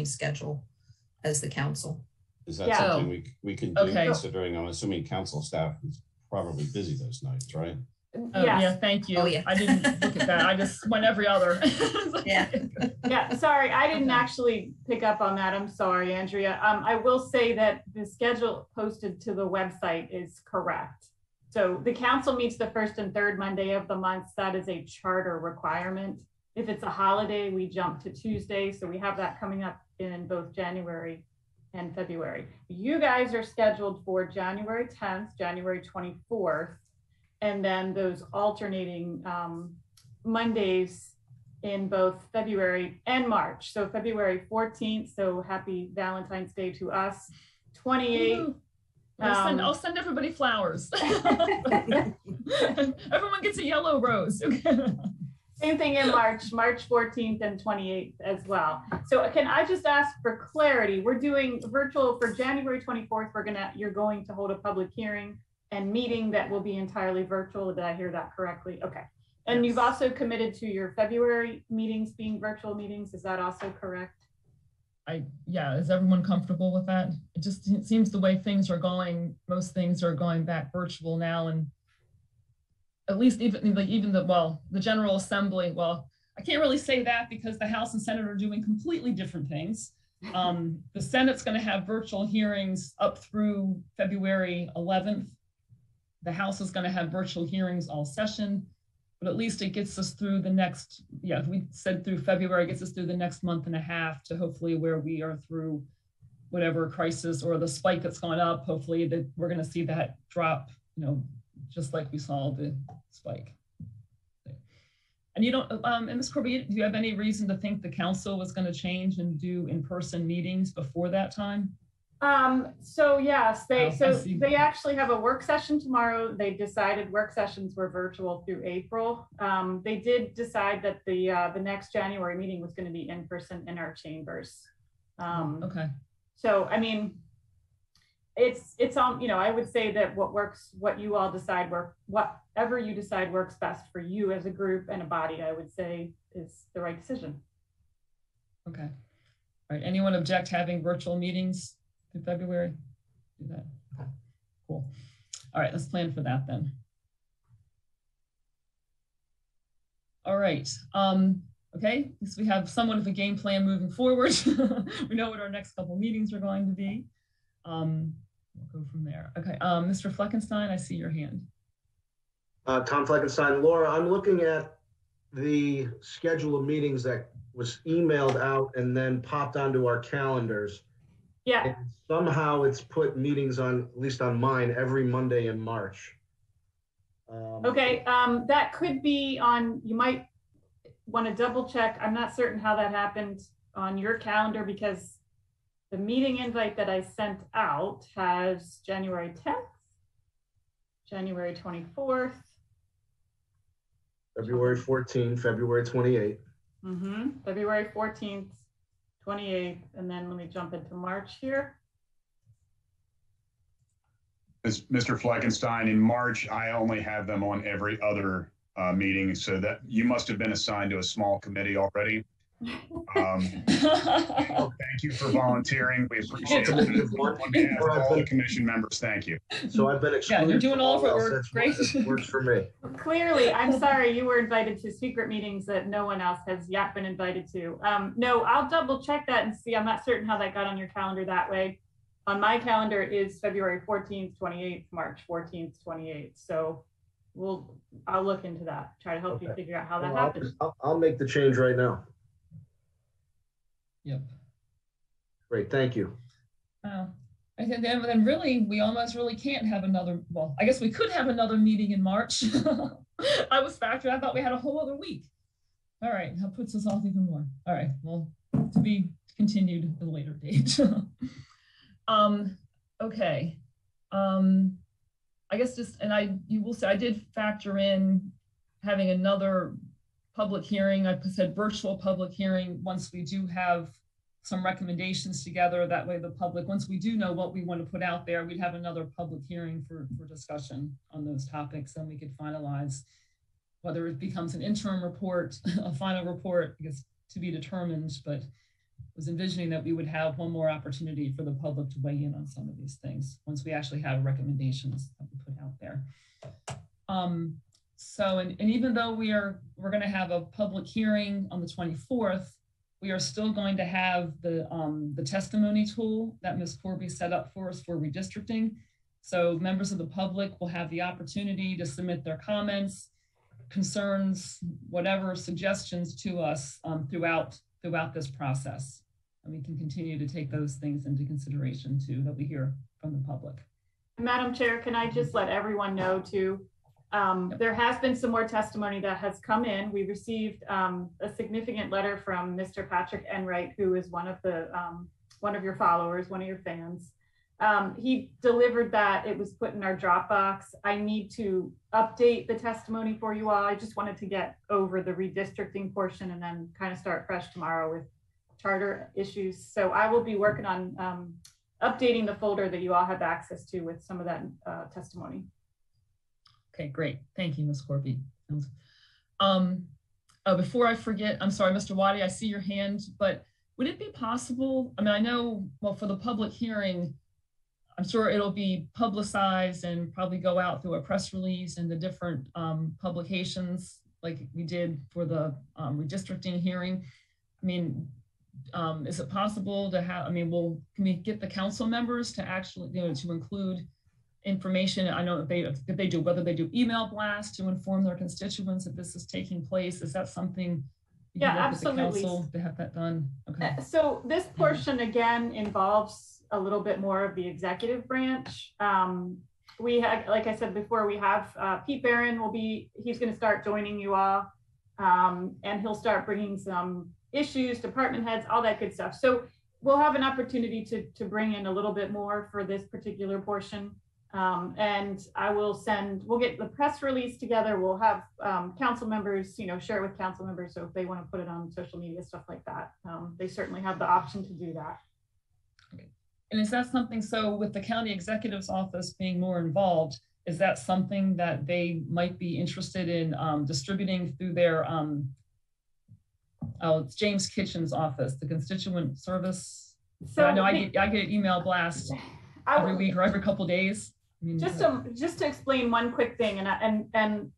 schedule as the council. Is that something we can do, considering I'm assuming council staff is probably busy those nights, right? Yeah, thank you. I didn't look at that. I just went every other. Yeah, sorry, I didn't actually pick up on that. I'm sorry, Andrea. I will say that the schedule posted to the website is correct. So the council meets the 1st and 3rd Monday of the month. That is a charter requirement. If it's a holiday, we jump to Tuesday. So we have that coming up in both January and February. You guys are scheduled for January 10th, January 24th, and then those alternating Mondays in both February and March. So February 14th, so happy Valentine's Day to us. 28th. I'll send everybody flowers. Everyone gets a yellow rose. Same thing in March 14th and 28th as well. So can I just ask for clarity? We're doing virtual for January 24th. You're going to hold a public hearing and meeting that will be entirely virtual. Did I hear that correctly? Okay. And You've also committed to your February meetings being virtual meetings. Is that also correct? Is everyone comfortable with that? It seems the way things are going, most things are going back virtual now, and at least even the General Assembly, I can't really say that because the House and Senate are doing completely different things. The Senate's going to have virtual hearings up through February 11th. The House is going to have virtual hearings all session, but at least it gets us through the next, we said through February, gets us through the next month and a half to hopefully where we are through whatever crisis or the spike that's gone up. Hopefully that we're going to see that drop, just like we saw the spike. And and Ms. Corby, do you have any reason to think the council was going to change and do in-person meetings before that time? So yes, they actually have a work session tomorrow. They decided work sessions were virtual through April. They did decide that the next January meeting was going to be in person in our chambers. Okay. So I mean, it's I would say that what you all decide whatever you decide works best for you as a group and a body, I would say is the right decision. Okay. All right. Anyone object having virtual meetings in February? Do that. Okay. Cool. All right. Let's plan for that then. All right. Okay, so we have somewhat of a game plan moving forward. We know what our next couple meetings are going to be. We'll go from there. Okay, Mr. Fleckenstein, I see your hand. Tom Fleckenstein. Laura, I'm looking at the schedule of meetings that was emailed out and then popped onto our calendars. Yeah. And somehow it's put meetings on, at least on mine, every Monday in March. Okay, that could be on, you might want to double check. I'm not certain how that happened on your calendar because the meeting invite that I sent out has January 10th, January 24th, February 14th, February 28th. February 14th, 28th, and then let me jump into March here. Mr. Fleckenstein, in March, I only have them on every other meeting, so that you must have been assigned to a small committee already. Well, thank you for volunteering. We appreciate it. On behalf of all the commission members, thank you. So I've been excluded. Yeah, you're doing all of our work. Great. That works for me. Clearly, I'm sorry you were invited to secret meetings that no one else has yet been invited to. No, I'll double check that and see. I'm not certain how that got on your calendar that way. On my calendar is February 14th, 28th, March 14th, 28th. So I'll look into that. Try to help you figure out how that happened. I'll make the change right now. Yep. Great, thank you. I think then really, we almost really can't have another, well, I guess we could have another meeting in March. I was factoring, I thought we had a whole other week. All right, that puts us off even more. All right, well, to be continued at a later date. Okay. I guess just, and you will say, I did factor in having another public hearing. I said virtual public hearing once we do have some recommendations together. That way the public, once we do know what we want to put out there, we'd have another public hearing for discussion on those topics. Then we could finalize whether it becomes an interim report, a final report, I guess to be determined, but was envisioning that we would have one more opportunity for the public to weigh in on some of these things once we actually have recommendations that we put out there. So, and even though we're going to have a public hearing on the 24th, we are still going to have the testimony tool that Ms. Corby set up for us for redistricting. So members of the public will have the opportunity to submit their comments, concerns, whatever suggestions to us throughout this process. And we can continue to take those things into consideration too, that we hear from the public. Madam Chair, can I just let everyone know too, there has been some more testimony that has come in. We received a significant letter from Mr. Patrick Enright, who is one of your followers, one of your fans. He delivered that. It was put in our Dropbox. I need to update the testimony for you all. I just wanted to get over the redistricting portion and then kind of start fresh tomorrow with charter issues. So I will be working on updating the folder that you all have access to with some of that testimony. Okay, great. Thank you, Ms. Corby. Before I forget, I'm sorry, Mr. Waddy, I see your hand, but would it be possible, I mean, I know, well, for the public hearing, I'm sure it'll be publicized and probably go out through a press release and the different publications like we did for the redistricting hearing. I mean, is it possible to have, I mean, can we get the council members to actually, to include information? I know if they do, whether they do email blasts to inform their constituents that this is taking place. Is that something? Yeah, absolutely. The council to have that done? Okay. So this portion again involves a little bit more of the executive branch. We had, like I said before, we have Pete Barron he's going to start joining you all, and he'll start bringing some issues, department heads, all that good stuff. So we'll have an opportunity to bring in a little bit more for this particular portion. And we'll get the press release together. We'll have council members, share it with council members. So if they want to put it on social media, stuff like that, they certainly have the option to do that. Okay. And is that something, so with the county executive's office being more involved, is that something that they might be interested in distributing through their, it's James Kitchen's office, the constituent service? So I know I get an email blast every week or every couple of days. I mean, just to explain one quick thing, and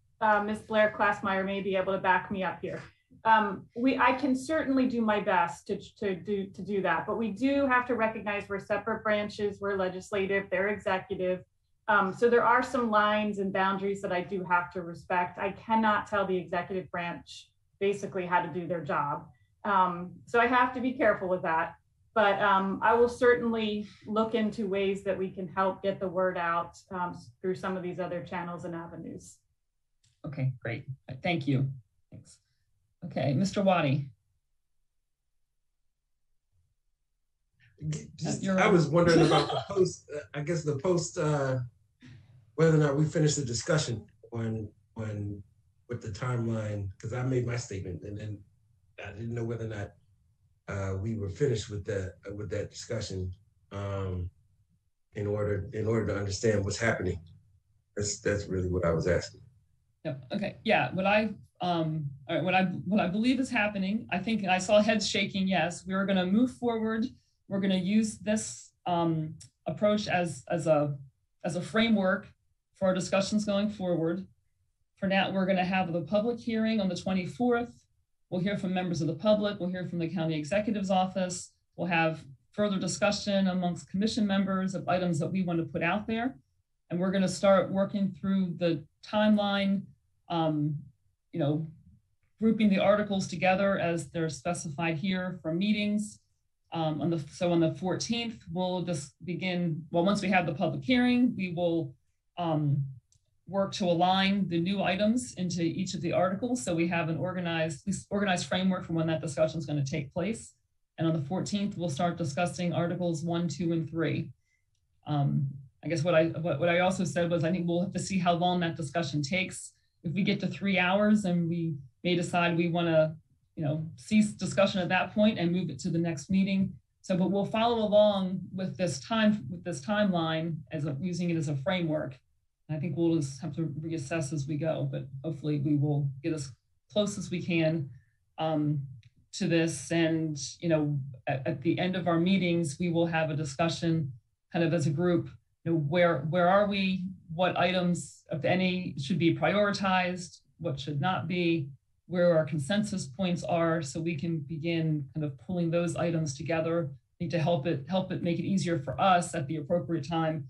Ms. Blair Klassmeyer may be able to back me up here. I can certainly do my best to do that, but we do have to recognize we're separate branches. We're legislative, they're executive. So there are some lines and boundaries that I do have to respect. I cannot tell the executive branch basically how to do their job. So I have to be careful with that. But I will certainly look into ways that we can help get the word out through some of these other channels and avenues. Okay, great. Thank you. Thanks. Okay, Mr. Waddy. I was wondering about the post, I guess the post, whether or not we finished the discussion on with the timeline, because I made my statement and then I didn't know whether or not we were finished with that discussion in order to understand what's happening. That's really what I was asking. Yeah. Okay. Yeah. What I believe is happening, I think, and I saw heads shaking. Yes, we are going to move forward. We're going to use this approach as a framework for our discussions going forward. For now, we're going to have the public hearing on the 24th. We'll hear from members of the public. We'll hear from the county executive's office. We'll have further discussion amongst commission members of items that we want to put out there. And we're going to start working through the timeline, grouping the articles together as they're specified here for meetings. On the 14th, we'll just begin, well, once we have the public hearing, we will work to align the new items into each of the articles. So we have an organized framework for when that discussion is going to take place. And on the 14th, we'll start discussing articles 1, 2, and 3. I guess what I also said was I think we'll have to see how long that discussion takes. If we get to 3 hours and we may decide we want to, cease discussion at that point and move it to the next meeting. So, but we'll follow along with this timeline as using it as a framework. I think we'll just have to reassess as we go, but hopefully we will get as close as we can to this. And, at the end of our meetings, we will have a discussion kind of as a group, where are we, what items, if any, should be prioritized, what should not be, where our consensus points are, so we can begin kind of pulling those items together. I think to help it make it easier for us at the appropriate time,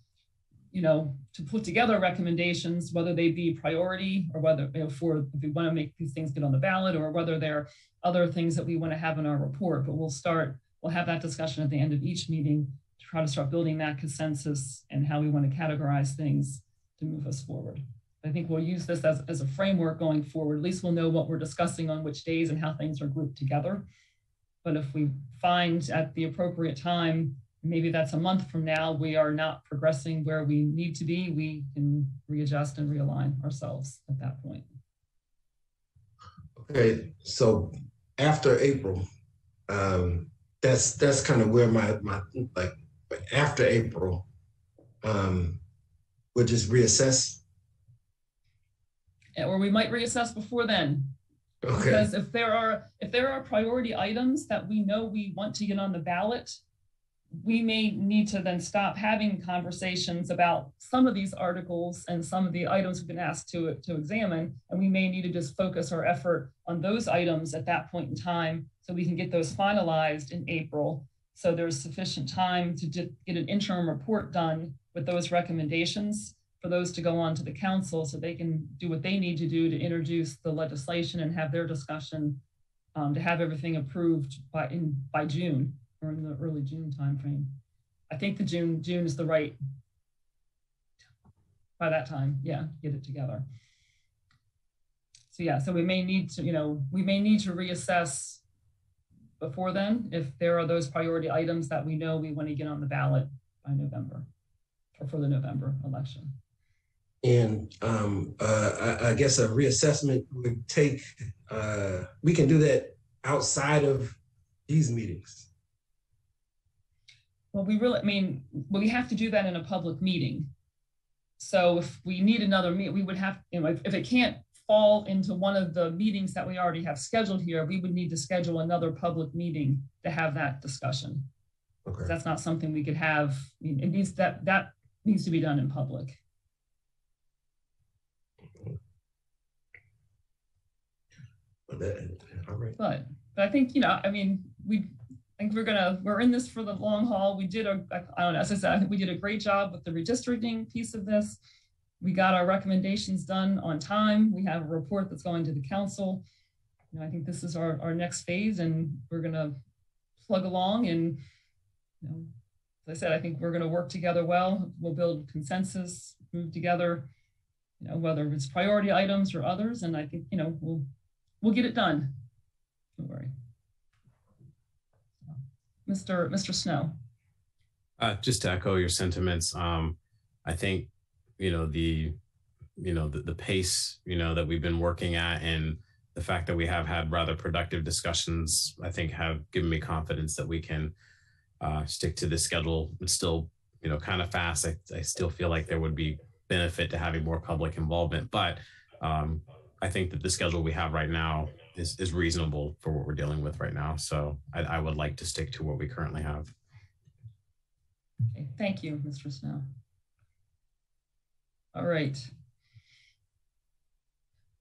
to put together recommendations, whether they be priority or whether, if we want to make these things get on the ballot, or whether there are other things that we want to have in our report. But we'll have that discussion at the end of each meeting to try to start building that consensus and how we want to categorize things to move us forward. I think we'll use this as a framework going forward. At least we'll know what we're discussing on which days and how things are grouped together. But if we find at the appropriate time, maybe that's a month from now, we are not progressing where we need to be, we can readjust and realign ourselves at that point. Okay, so after April, that's kind of where my after April, we'll just reassess. Or we might reassess before then. Okay. Because if there are priority items that we know we want to get on the ballot, we may need to then stop having conversations about some of these articles and some of the items we've been asked to examine, and we may need to just focus our effort on those items at that point in time so we can get those finalized in April. So there's sufficient time to get an interim report done with those recommendations for those to go on to the council so they can do what they need to do to introduce the legislation and have their discussion to have everything approved by June or in the early June timeframe. I think the June is the right, by that time, yeah, get it together. So yeah, so we may need to reassess before then if there are those priority items that we know we want to get on the ballot by November or for the November election. And I guess a reassessment would take, we can do that outside of these meetings. Well, we have to do that in a public meeting. So if we need another meeting, we would have, if it can't fall into one of the meetings that we already have scheduled here, we would need to schedule another public meeting to have that discussion. Okay. That's not something we could have. It needs that needs to be done in public. All right. But I think, I mean, I think we're in this for the long haul. We did I don't know, as I said, I think we did a great job with the redistricting piece of this. We got our recommendations done on time. We have a report that's going to the council. I think this is our next phase, and we're gonna plug along. And as I said, I think we're gonna work together well. We'll build consensus, move together, whether it's priority items or others. And I think, we'll get it done. Don't worry. Mr. Snow. Just to echo your sentiments, I think, the pace, that we've been working at, and the fact that we have had rather productive discussions, I think have given me confidence that we can stick to the schedule. It's still, kind of fast. I still feel like there would be benefit to having more public involvement, but I think that the schedule we have right now is reasonable for what we're dealing with right now. So I would like to stick to what we currently have. Okay, thank you, Mr. Snow. All right.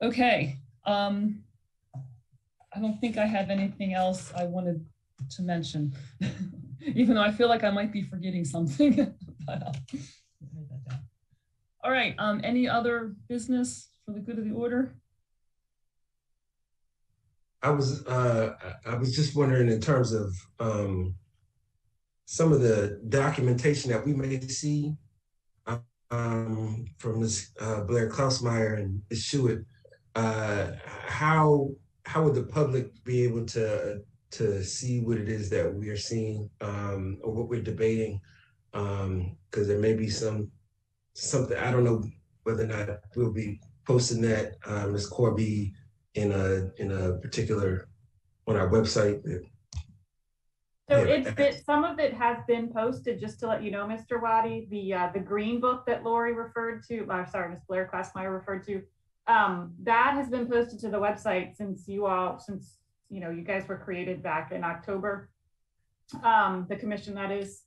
Okay. I don't think I have anything else I wanted to mention, even though I feel like I might be forgetting something. But, all right. Any other business for the good of the order? I was just wondering, in terms of some of the documentation that we may see from Ms. Blair Klausmeyer and Ms. Schuett, how would the public be able to see what it is that we are seeing, or what we're debating? Because there may be something, I don't know whether or not we'll be posting that, Ms. Corby, in a particular, on our website. So some of it has been posted, just to let you know, Mr. Waddy, the green book that Lori referred to, Ms. Blair Klausmeyer referred to, that has been posted to the website since you guys were created back in October, the commission, that is.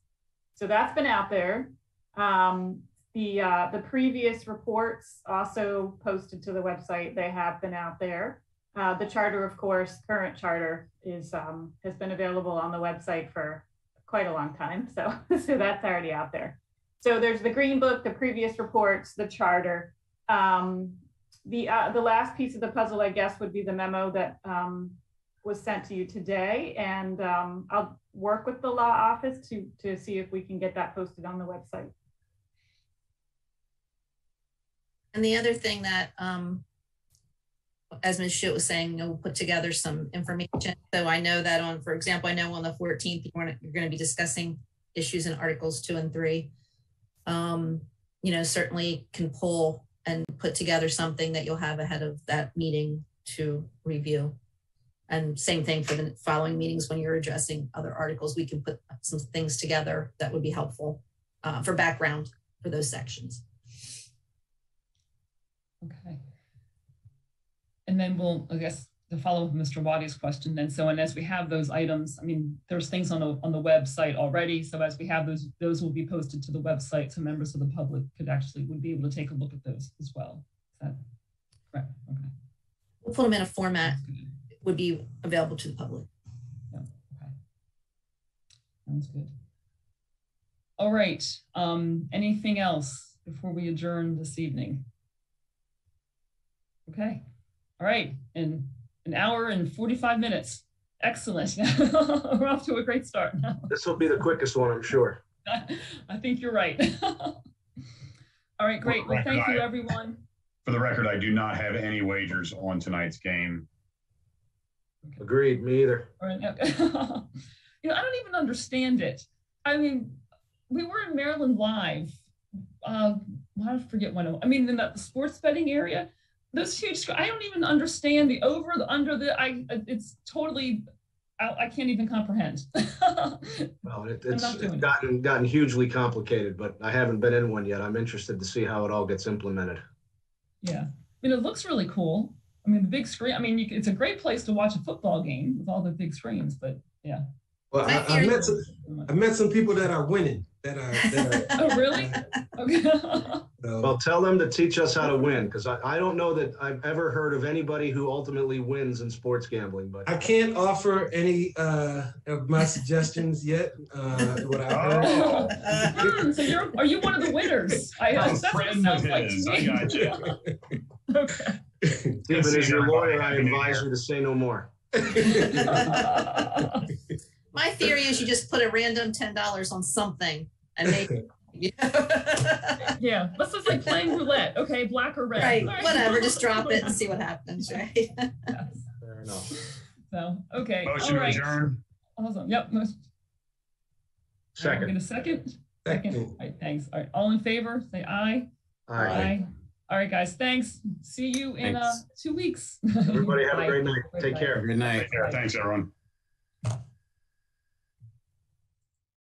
So that's been out there. The previous reports also posted to the website. They have been out there. The charter, of course, current charter has been available on the website for quite a long time. So that's already out there. So there's the green book, the previous reports, the charter. The last piece of the puzzle, I guess, would be the memo that was sent to you today. And I'll work with the law office to see if we can get that posted on the website. And the other thing that, as Ms. Schuett was saying, we'll put together some information. So I know that for example, I know on the 14th, you're going to be discussing issues in Articles 2 and 3. Certainly can pull and put together something that you'll have ahead of that meeting to review. And same thing for the following meetings when you're addressing other articles, we can put some things together that would be helpful for background for those sections. Okay. And then I guess, to follow up Mr. Waddy's question then. So, and as we have those items, I mean, there's things on the website already. So as we have those will be posted to the website, so members of the public would be able to take a look at those as well. Is that correct? Okay. We'll put them in a format would be available to the public. Yeah. Okay. Sounds good. All right. Anything else before we adjourn this evening? Okay. All right. In an hour and 45 minutes. Excellent. We're off to a great start. This will be the quickest one, I'm sure. I think you're right. All right, great. Well, thank you, everyone. For the record, I do not have any wagers on tonight's game. Okay. Agreed, me either. All right. I don't even understand it. I mean, we were in Maryland Live. I forget when. I mean, in the sports betting area, those huge. I don't even understand the over, the under. It's totally. I can't even comprehend. Well, it's gotten hugely complicated, but I haven't been in one yet. I'm interested to see how it all gets implemented. Yeah, I mean, it looks really cool. I mean, the big screen. I mean, it's a great place to watch a football game with all the big screens. But yeah. Well, I met some people that are winning. Oh, really? Okay. Well, tell them to teach us how to win, because I don't know that I've ever heard of anybody who ultimately wins in sports gambling. But I can't offer any of my suggestions yet. What I heard. So are you one of the winners? That's what it sounds like to me. I got you. Okay. Stephen, as your lawyer, I advise you to say no more. My theory is you just put a random $10 on something and make. Yeah, this is like playing roulette. Okay, black or red. Right, whatever. Just drop it and see what happens, right? Yes. Fair enough. So, okay. Motion all right. adjourned. Awesome. Yep. Second. In a second. Second. All right, thanks. All right, all in favor, say aye. Aye. All right, guys, thanks. See you in Thanks. 2 weeks. Everybody have a Bye. great night. Take care. Good night. Take care. Thanks, everyone.